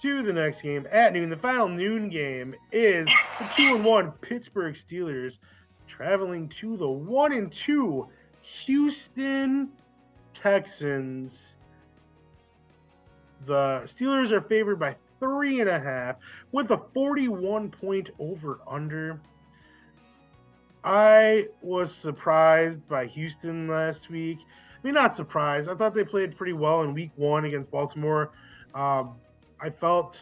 to the next game at noon. The final noon game is the 2-1 Pittsburgh Steelers traveling to the 1-2 Houston Texans. The Steelers are favored by 3.5 with a 41-point over-under. I was surprised by Houston last week. I mean, not surprised. I thought they played pretty well in week 1 against Baltimore. I felt,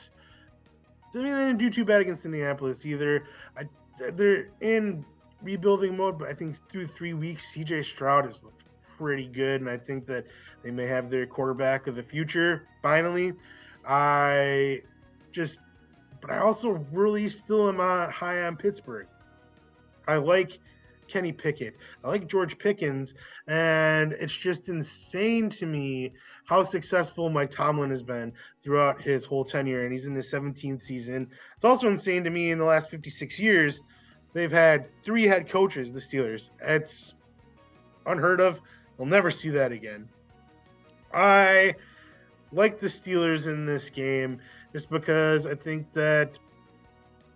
I mean, they didn't do too bad against Indianapolis either. They're in rebuilding mode, but I think through 3 weeks, CJ Stroud has looked pretty good, and I think that they may have their quarterback of the future finally. But I also really still am high on Pittsburgh. I like Kenny Pickett. I like George Pickens, and it's just insane to me how successful Mike Tomlin has been throughout his whole tenure, and he's in his 17th season. It's also insane to me in the last 56 years, they've had 3 head coaches, the Steelers. It's unheard of. We'll never see that again. I like the Steelers in this game just because I think that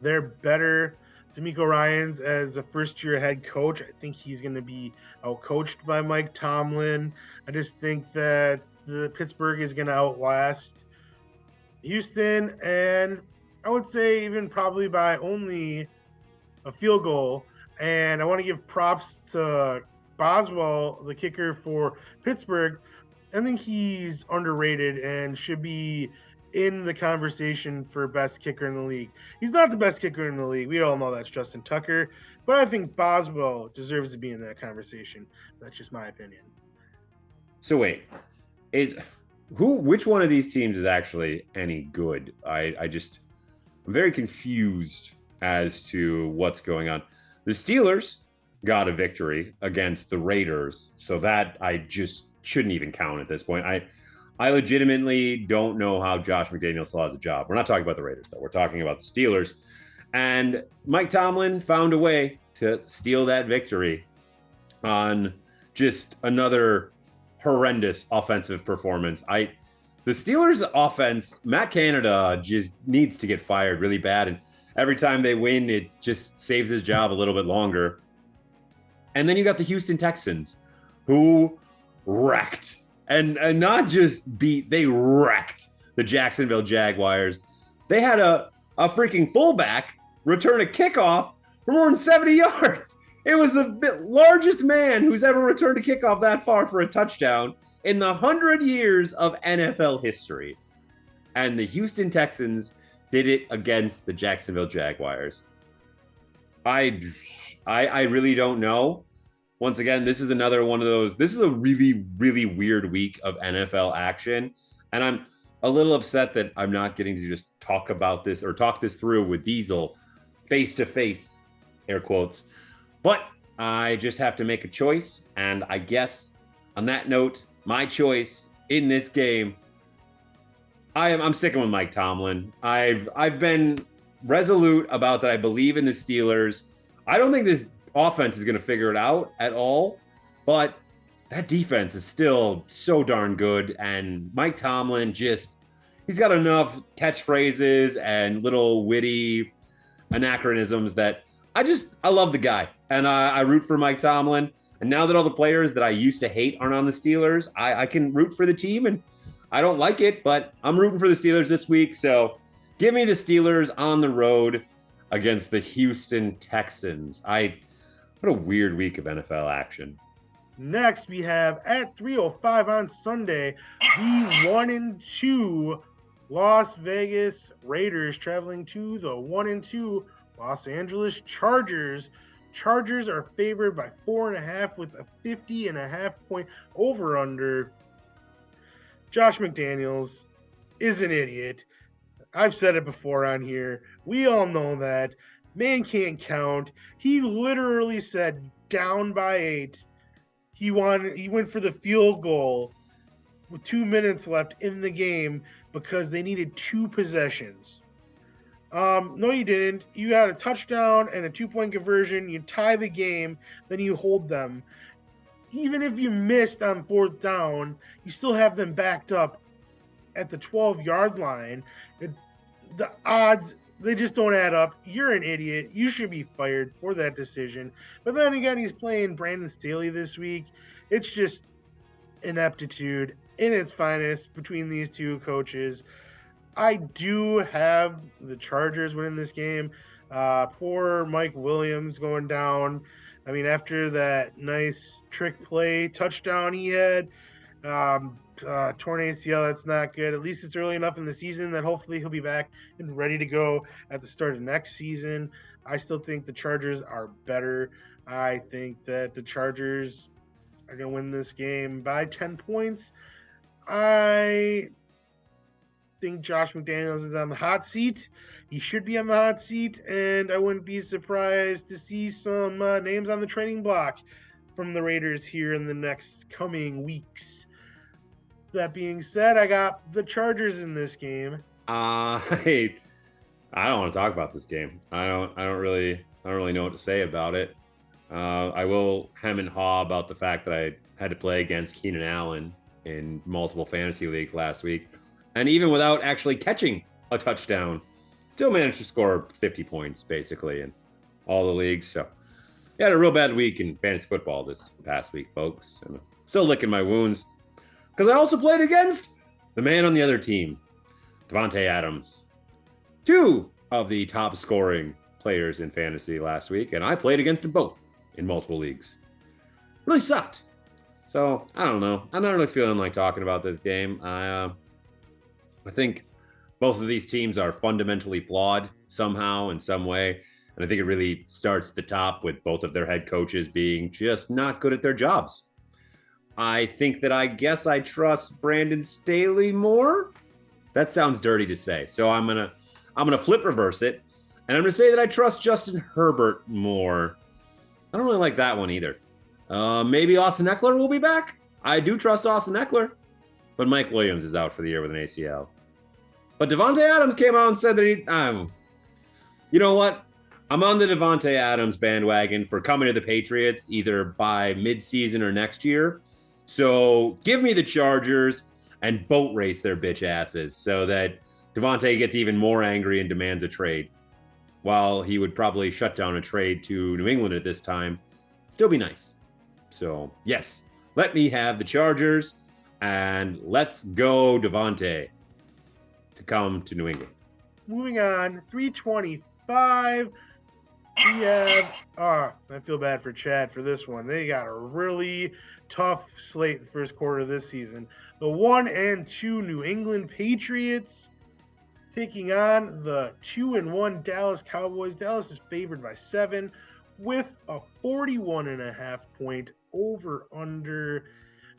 they're better. D'Amico Ryans as a first-year head coach, I think he's going to be outcoached by Mike Tomlin. I just think that the Pittsburgh is going to outlast Houston, and I would say even probably by only a field goal. And I want to give props to Boswell, the kicker for Pittsburgh. I think he's underrated and should be in the conversation for best kicker in the league. He's not the best kicker in the league. We all know that's Justin Tucker, but I think Boswell deserves to be in that conversation. That's just my opinion. So wait, which one of these teams is actually any good? I'm very confused as to what's going on. The Steelers got a victory against the Raiders, so that I just shouldn't even count at this point. I legitimately don't know how Josh McDaniels still has a job. We're not talking about the Raiders, though. We're talking about the Steelers. And Mike Tomlin found a way to steal that victory on just another horrendous offensive performance. The Steelers' offense, Matt Canada just needs to get fired really bad. And every time they win, it just saves his job a little bit longer. And then you got the Houston Texans, who wrecked. And not just beat, they wrecked the Jacksonville Jaguars. They had a freaking fullback return a kickoff for more than 70 yards. It was the largest man who's ever returned a kickoff that far for a touchdown in the 100 years of NFL history. And the Houston Texans did it against the Jacksonville Jaguars. I really don't know. Once again, this is another one of those. This is a really, really weird week of NFL action. And I'm a little upset that I'm not getting to just talk about this or talk this through with Diesel face to face, air quotes. But I just have to make a choice. And I guess on that note, my choice in this game, I'm sticking with Mike Tomlin. I've been resolute about that. I believe in the Steelers. I don't think this offense is going to figure it out at all, but that defense is still so darn good. And Mike Tomlin he's got enough catchphrases and little witty anachronisms that I love the guy, and I root for Mike Tomlin. And now that all the players that I used to hate aren't on the Steelers, I can root for the team, and I don't like it, but I'm rooting for the Steelers this week. So give me the Steelers on the road against the Houston Texans. What a weird week of NFL action. Next, we have at 3:05 on Sunday, the 1-2 Las Vegas Raiders traveling to the 1-2 Los Angeles Chargers. Chargers are favored by 4.5 with a 50.5-point over-under. Josh McDaniels is an idiot. I've said it before on here. We all know that. Man can't count. He literally said down by 8. He went for the field goal with 2 minutes left in the game because they needed 2 possessions. No, you didn't. You had a touchdown and a 2-point conversion. You tie the game, then you hold them. Even if you missed on 4th down, you still have them backed up at the 12-yard line. The odds, they just don't add up. You're an idiot. You should be fired for that decision. But then again, he's playing Brandon Staley this week. It's just ineptitude in its finest between these two coaches. I do have the Chargers winning this game. Poor Mike Williams going down. I mean, after that nice trick play touchdown he had, torn ACL, that's not good. At least it's early enough in the season that hopefully he'll be back and ready to go at the start of next season. I still think the Chargers are better. I think that the Chargers are going to win this game by 10 points. I think Josh McDaniels is on the hot seat. He should be on the hot seat, and I wouldn't be surprised to see some names on the trading block from the Raiders here in the next coming weeks. That being said, I got the Chargers in this game. I don't want to talk about this game. I don't really know what to say about it. I will hem and haw about the fact that I had to play against Keenan Allen in multiple fantasy leagues last week. And even without actually catching a touchdown, still managed to score 50 points basically in all the leagues. So I had a real bad week in fantasy football this past week, folks. I'm still licking my wounds because I also played against the man on the other team, Davante Adams, 2 of the top scoring players in fantasy last week. And I played against them both in multiple leagues. Really sucked. So I don't know. I'm not really feeling like talking about this game. I think both of these teams are fundamentally flawed somehow in some way. And I think it really starts at the top with both of their head coaches being just not good at their jobs. I think that I guess I trust Brandon Staley more. That sounds dirty to say. So I'm gonna flip reverse it. And I'm gonna say that I trust Justin Herbert more. I don't really like that one either. Maybe Austin Eckler will be back. I do trust Austin Eckler. But Mike Williams is out for the year with an ACL. But Davante Adams came out and said that you know what? I'm on the Davante Adams bandwagon for coming to the Patriots either by midseason or next year. So give me the Chargers and boat race their bitch asses so that Davante gets even more angry and demands a trade. While he would probably shut down a trade to New England at this time, still be nice. So yes, let me have the Chargers and let's go Davante to come to New England. Moving on, 325. We have, I feel bad for Chad for this one. They got a really tough slate the first quarter of this season. The 1-2 New England Patriots taking on the 2-1 Dallas Cowboys. Dallas is favored by 7 with a 41.5 point over under.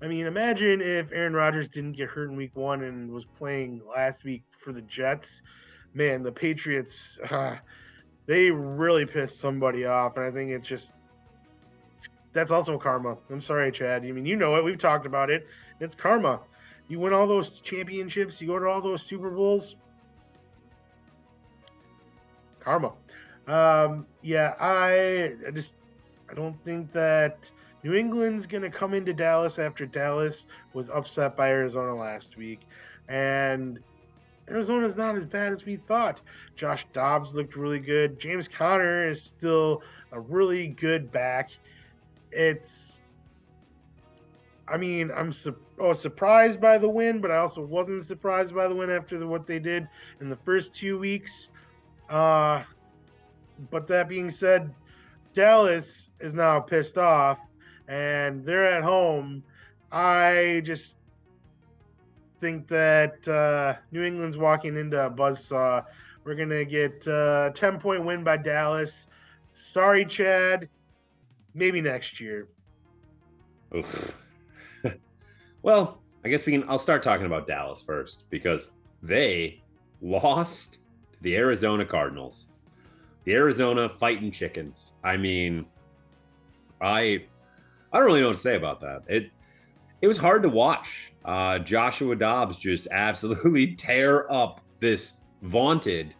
I mean, imagine if Aaron Rodgers didn't get hurt in week 1 and was playing last week for the Jets. Man, the Patriots, they really pissed somebody off. And I think that's also karma. I'm sorry, Chad. I mean, you know it. We've talked about it. It's karma. You win all those championships. You go to all those Super Bowls. Karma. I don't think that New England's going to come into Dallas after Dallas was upset by Arizona last week. And Arizona's not as bad as we thought. Josh Dobbs looked really good. James Conner is still a really good back. I'm surprised by the win, but I also wasn't surprised by the win after what they did in the first 2 weeks. But that being said, Dallas is now pissed off, and they're at home. I just think that New England's walking into a buzzsaw. We're going to get a 10-point win by Dallas. Sorry, Chad. Maybe next year. Oof. Well, I guess I'll start talking about Dallas first because they lost to the Arizona Cardinals. The Arizona Fighting Chickens. I mean, I don't really know what to say about that. It was hard to watch. Joshua Dobbs just absolutely tear up this vaunted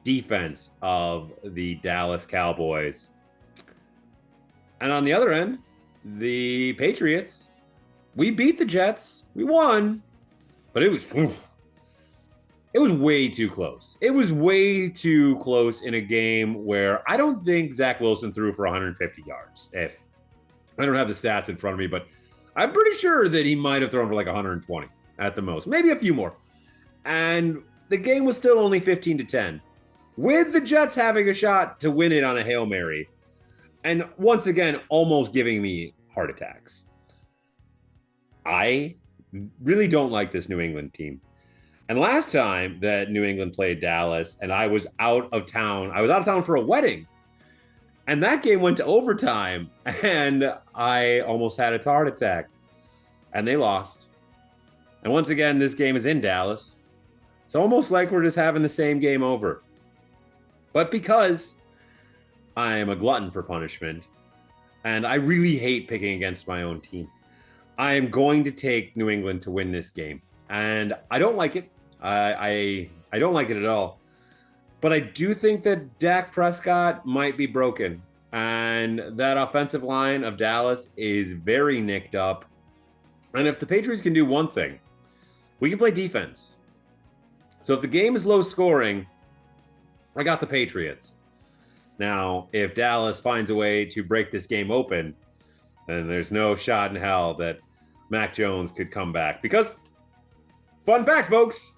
defense of the Dallas Cowboys. And on the other end, the Patriots, we beat the Jets. We won, but it was way too close. It was way too close in a game where I don't think Zach Wilson threw for 150 yards. If I don't have the stats in front of me, but I'm pretty sure that he might have thrown for like 120 at the most, maybe a few more. And the game was still only 15-10, with the Jets having a shot to win it on a Hail Mary. And once again, almost giving me heart attacks. I really don't like this New England team. And last time that New England played Dallas and I was out of town for a wedding. And that game went to overtime and I almost had a heart attack. And they lost. And once again, this game is in Dallas. It's almost like we're just having the same game over. But because I am a glutton for punishment, and I really hate picking against my own team, I am going to take New England to win this game. And I don't like it. I don't like it at all. But I do think that Dak Prescott might be broken. And that offensive line of Dallas is very nicked up. And if the Patriots can do one thing, we can play defense. So if the game is low scoring, I got the Patriots. Now, if Dallas finds a way to break this game open, then there's no shot in hell that Mac Jones could come back. Because, fun fact, folks,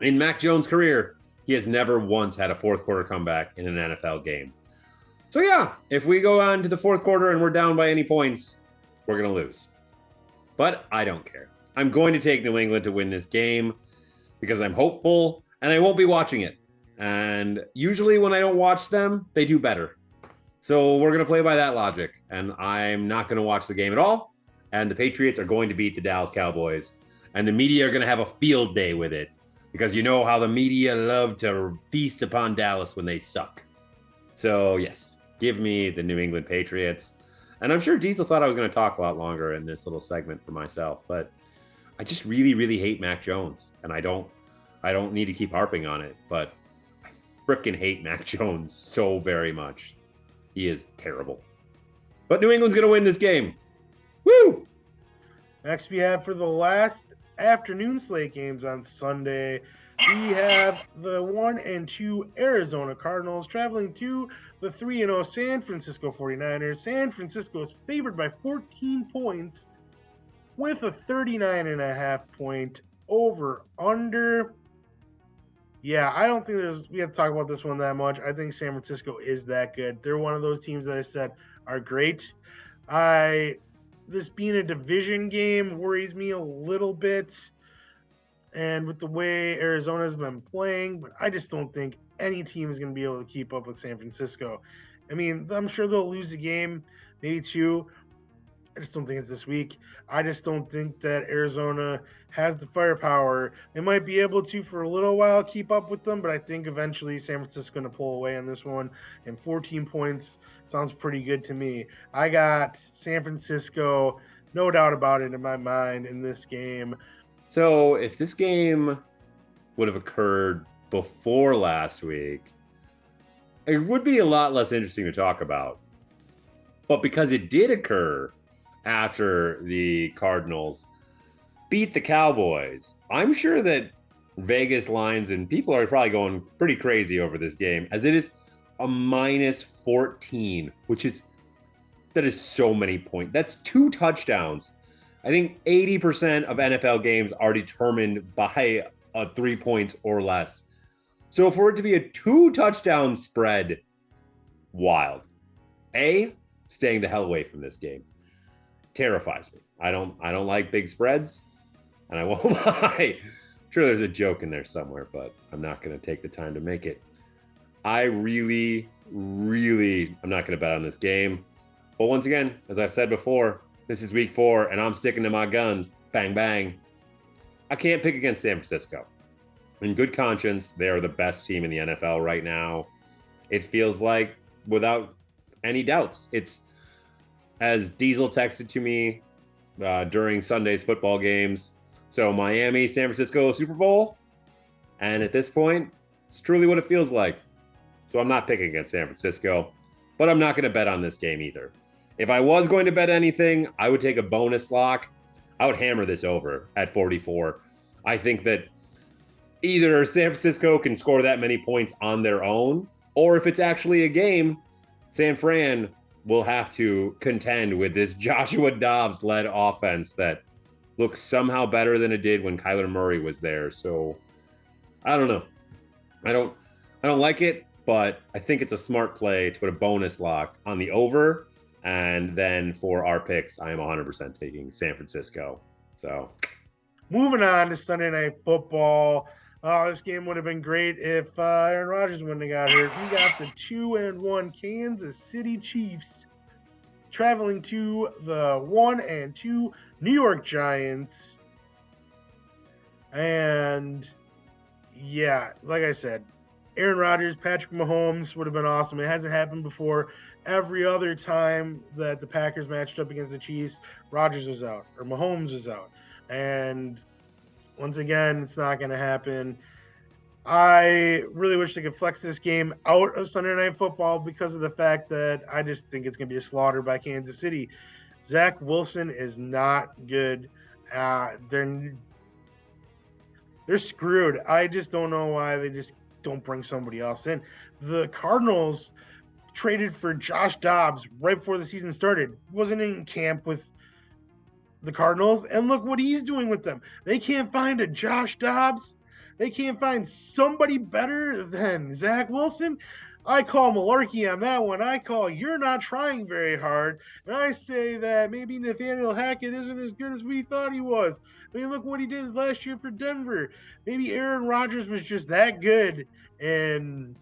in Mac Jones' career, he has never once had a fourth quarter comeback in an NFL game. So yeah, if we go on to the fourth quarter and we're down by any points, we're going to lose. But I don't care. I'm going to take New England to win this game because I'm hopeful and I won't be watching it. And usually when I don't watch them, they do better. So we're going to play by that logic. And I'm not going to watch the game at all. And the Patriots are going to beat the Dallas Cowboys. And the media are going to have a field day with it. Because you know how the media love to feast upon Dallas when they suck. So yes, give me the New England Patriots. And I'm sure Diesel thought I was going to talk a lot longer in this little segment for myself. But I just really, really hate Mac Jones. And I don't need to keep harping on it. But I freaking hate Mac Jones so very much. He is terrible. But New England's going to win this game. Woo! Next, we have for the last afternoon slate games on Sunday, we have the 1-2 Arizona Cardinals traveling to the 3-0 San Francisco 49ers. San Francisco is favored by 14 points with a 39.5 point over under. Yeah, I don't think we have to talk about this one that much. I think San Francisco is that good. They're one of those teams that I said are great. This being a division game worries me a little bit. And with the way Arizona's been playing, but I just don't think any team is going to be able to keep up with San Francisco. I mean, I'm sure they'll lose a game, maybe two. I just don't think it's this week. I just don't think that Arizona has the firepower. They might be able to, for a little while, keep up with them, but I think eventually San Francisco's going to pull away on this one. And 14 points sounds pretty good to me. I got San Francisco, no doubt about it in my mind, in this game. So if this game would have occurred before last week, it would be a lot less interesting to talk about. But because it did occur after the Cardinals beat the Cowboys, I'm sure that Vegas lines and people are probably going pretty crazy over this game, as it is a minus 14, that is so many points. That's 2 touchdowns. I think 80% of NFL games are determined by 3 points or less. So for it to be a 2 touchdown spread, wild. Staying the hell away from this game terrifies me. I don't like big spreads, and I won't lie. I'm sure there's a joke in there somewhere, but I'm not going to take the time to make it. I really, I'm not going to bet on this game. But once again, as I've said before, this is week 4, and I'm sticking to my guns. Bang, bang. I can't pick against San Francisco. In good conscience, they are the best team in the NFL right now. It feels like, without any doubts, it's, as Diesel texted to me during Sunday's football games, so Miami, San Francisco, Super Bowl. And at this point, It's truly what it feels like. So I'm not picking against San Francisco, but I'm not going to bet on this game either. If I was going to bet anything, I would take a bonus lock. I would hammer this over at 44. I think that either San Francisco can score that many points on their own, or if it's actually a game, San Fran will have to contend with this Joshua Dobbs-led offense that looks somehow better than it did when Kyler Murray was there. So I don't know. I don't like it, but I think it's a smart play to put a bonus lock on the over. And then for our picks, I am 100% taking San Francisco. So moving on to Sunday Night Football. This game would have been great if Aaron Rodgers wouldn't have got hurt. We got the 2-1 Kansas City Chiefs traveling to the 1-2 New York Giants. And yeah, like I said, Aaron Rodgers, Patrick Mahomes would have been awesome. It hasn't happened before. Every other time that the Packers matched up against the Chiefs, Rodgers was out or Mahomes was out. And once again, it's not going to happen. I really wish they could flex this game out of Sunday Night Football because of the fact that I just think it's going to be a slaughter by Kansas City. Zach Wilson is not good. They're screwed. I just don't know why they just don't bring somebody else in. The Cardinals traded for Josh Dobbs right before the season started. Wasn't in camp with the Cardinals, and look what he's doing with them. They can't find a Josh Dobbs. They can't find somebody better than Zach Wilson. I call malarkey on that one. I call you're not trying very hard. And I say that maybe Nathaniel Hackett isn't as good as we thought he was. I mean, look what he did last year for Denver. Maybe Aaron Rodgers was just that good in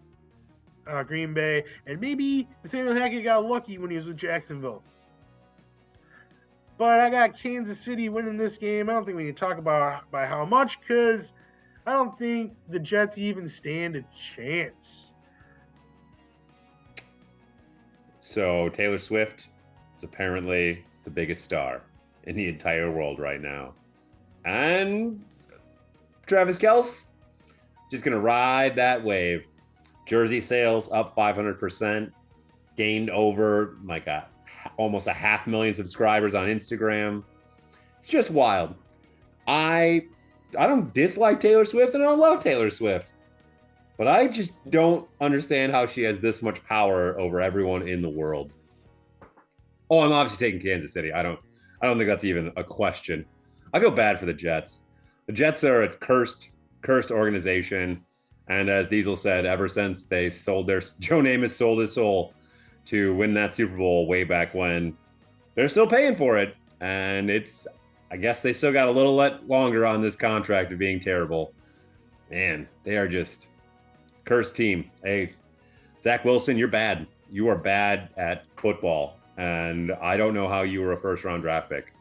Green Bay. And maybe Nathaniel Hackett got lucky when he was with Jacksonville. But I got Kansas City winning this game. I don't think we need to talk about by how much because I don't think the Jets even stand a chance. So Taylor Swift is apparently the biggest star in the entire world right now. And Travis Kelce, just going to ride that wave. Jersey sales up 500%, gained over like almost 500,000 subscribers on Instagram. It's just wild. I don't dislike Taylor Swift and I don't love Taylor Swift. But I just don't understand how she has this much power over everyone in the world. Oh, I'm obviously taking Kansas City. I don't think that's even a question. I feel bad for the Jets. The Jets are a cursed organization. And as Diesel said, ever since they Joe Namath sold his soul to win that Super Bowl way back when, they're still paying for it. And I guess they still got a little longer on this contract of being terrible. Man, they are just cursed team. Hey, Zach Wilson, you're bad. You are bad at football. And I don't know how you were a first-round draft pick.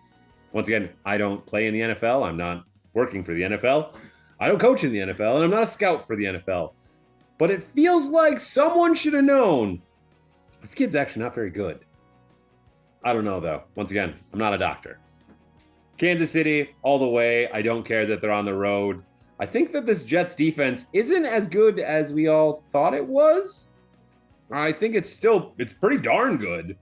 Once again, I don't play in the NFL. I'm not working for the NFL. I don't coach in the NFL, and I'm not a scout for the NFL. But it feels like someone should have known. This kid's actually not very good. I don't know, though. Once again, I'm not a doctor. Kansas City, all the way. I don't care that they're on the road. I think that this Jets defense isn't as good as we all thought it was. I think it's pretty darn good,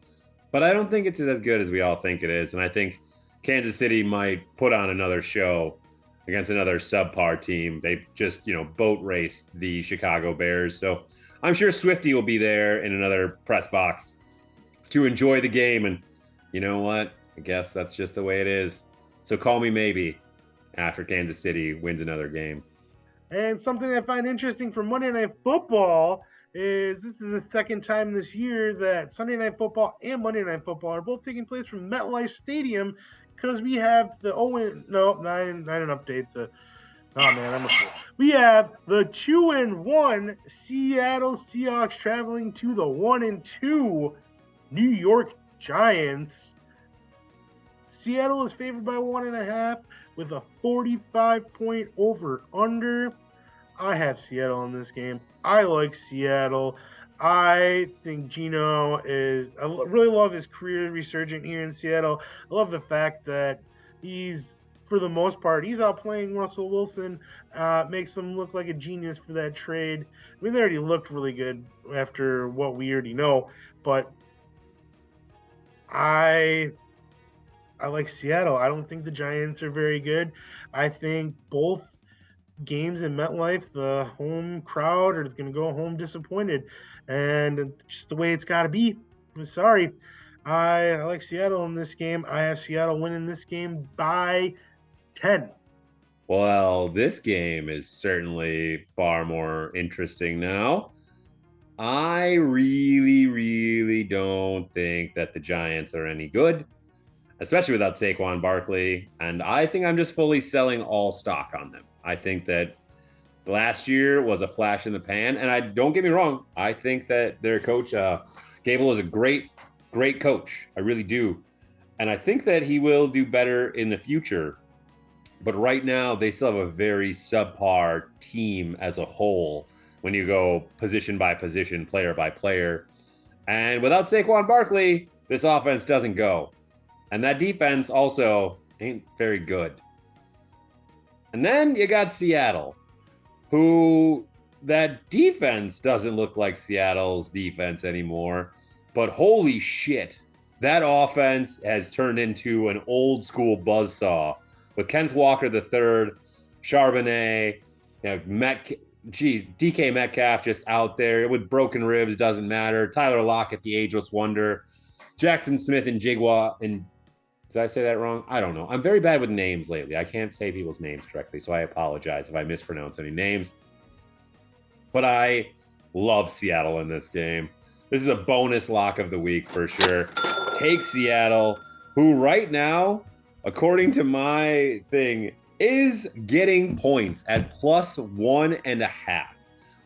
but I don't think it's as good as we all think it is. And I think Kansas City might put on another show against another subpar team. They just, boat raced the Chicago Bears. So I'm sure Swifty will be there in another press box to enjoy the game. And you know what? I guess that's just the way it is. So call me maybe after Kansas City wins another game. And something I find interesting for Monday Night Football is this is the second time this year that Sunday Night Football and Monday Night Football are both taking place from MetLife Stadium because we have the I didn't update the. Oh man, I'm a fool. We have the 2-1 Seattle Seahawks traveling to the 1-2 New York Giants. Seattle is favored by 1.5 with a 45-point over-under. I have Seattle in this game. I like Seattle. I think Geno I really love his career resurgent here in Seattle. I love the fact that he's for the most part. He's outplaying Russell Wilson, makes him look like a genius for that trade. I mean, they already looked really good after what we already know, but I like Seattle. I don't think the Giants are very good. I think both games in MetLife, the home crowd is going to go home disappointed, and just the way it's got to be. I'm sorry. I like Seattle in this game. I have Seattle winning this game by 10. Well, this game is certainly far more interesting now. I really, really don't think that the Giants are any good, especially without Saquon Barkley. And I think I'm just fully selling all stock on them. I think that last year was a flash in the pan. And I don't get me wrong, I think that their coach, Gable, is a great coach. I really do. And I think that he will do better in the future. But right now, they still have a very subpar team as a whole when you go position by position, player by player. And without Saquon Barkley, this offense doesn't go. And that defense also ain't very good. And then you got Seattle, who that defense doesn't look like Seattle's defense anymore. But holy shit, that offense has turned into an old school buzzsaw with Kenneth Walker III, Charbonnet, DK Metcalf just out there with broken ribs, doesn't matter. Tyler Lockett, the ageless wonder. Jackson Smith and Jigwa. And did I say that wrong? I don't know. I'm very bad with names lately. I can't say people's names correctly, so I apologize if I mispronounce any names. But I love Seattle in this game. This is a bonus lock of the week for sure. Take Seattle, who right now, according to my thing, is getting points at +1.5,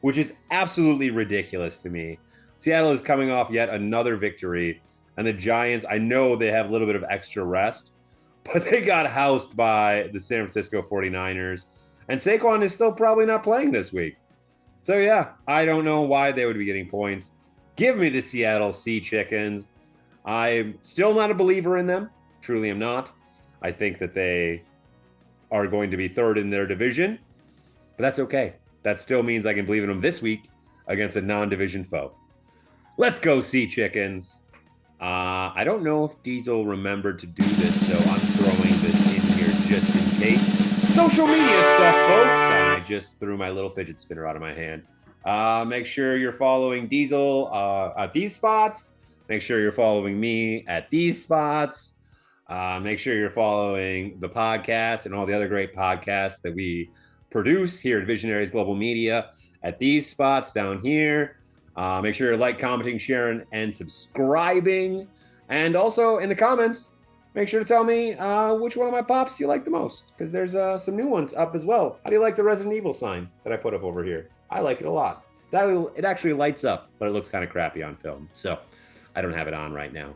which is absolutely ridiculous to me. Seattle is coming off yet another victory, and the Giants, I know they have a little bit of extra rest, but they got housed by the San Francisco 49ers, and Saquon is still probably not playing this week. So yeah, I don't know why they would be getting points. Give me the Seattle Sea Chickens. I'm still not a believer in them. Truly am not. I think that they are going to be third in their division, but that's okay. That still means I can believe in them this week against a non-division foe. Let's go, Sea Chickens. I don't know if Diesel remembered to do this, so I'm throwing this in here just in case. Social media stuff, folks. And I just threw my little fidget spinner out of my hand. Make sure you're following Diesel at these spots. Make sure you're following me at these spots. Make sure you're following the podcast and all the other great podcasts that we produce here at Visionaries Global Media at these spots down here. Make sure you're commenting, sharing, and subscribing. And also in the comments, make sure to tell me which one of my pops you like the most, because there's some new ones up as well. How do you like the Resident Evil sign that I put up over here? I like it a lot. It actually lights up, but it looks kind of crappy on film. So I don't have it on right now.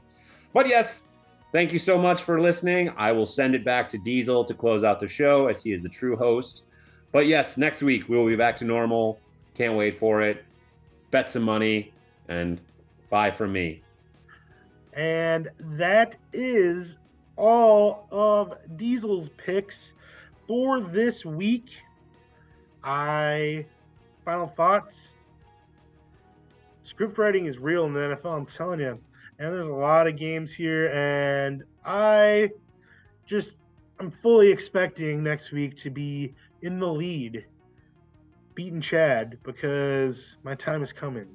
But yes, thank you so much for listening. I will send it back to Diesel to close out the show as he is the true host. But yes, next week we will be back to normal. Can't wait for it. Bet some money and bye from me. And that is all of Diesel's picks for this week. Final thoughts. Script writing is real in the NFL, I'm telling you. And there's a lot of games here, and I'm fully expecting next week to be in the lead, beating Chad, because my time is coming.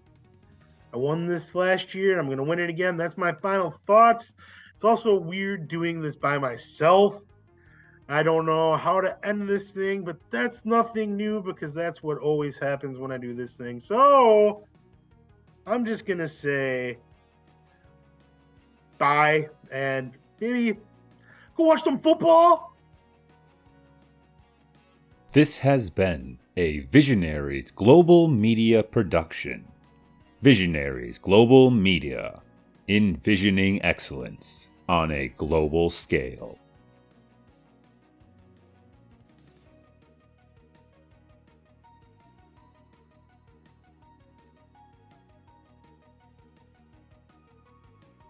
I won this last year, and I'm going to win it again. That's my final thoughts. It's also weird doing this by myself. I don't know how to end this thing, but that's nothing new because that's what always happens when I do this thing. So I'm just going to say bye and maybe go watch some football. This has been a Visionaries Global Media production. Visionaries Global Media, envisioning excellence on a global scale.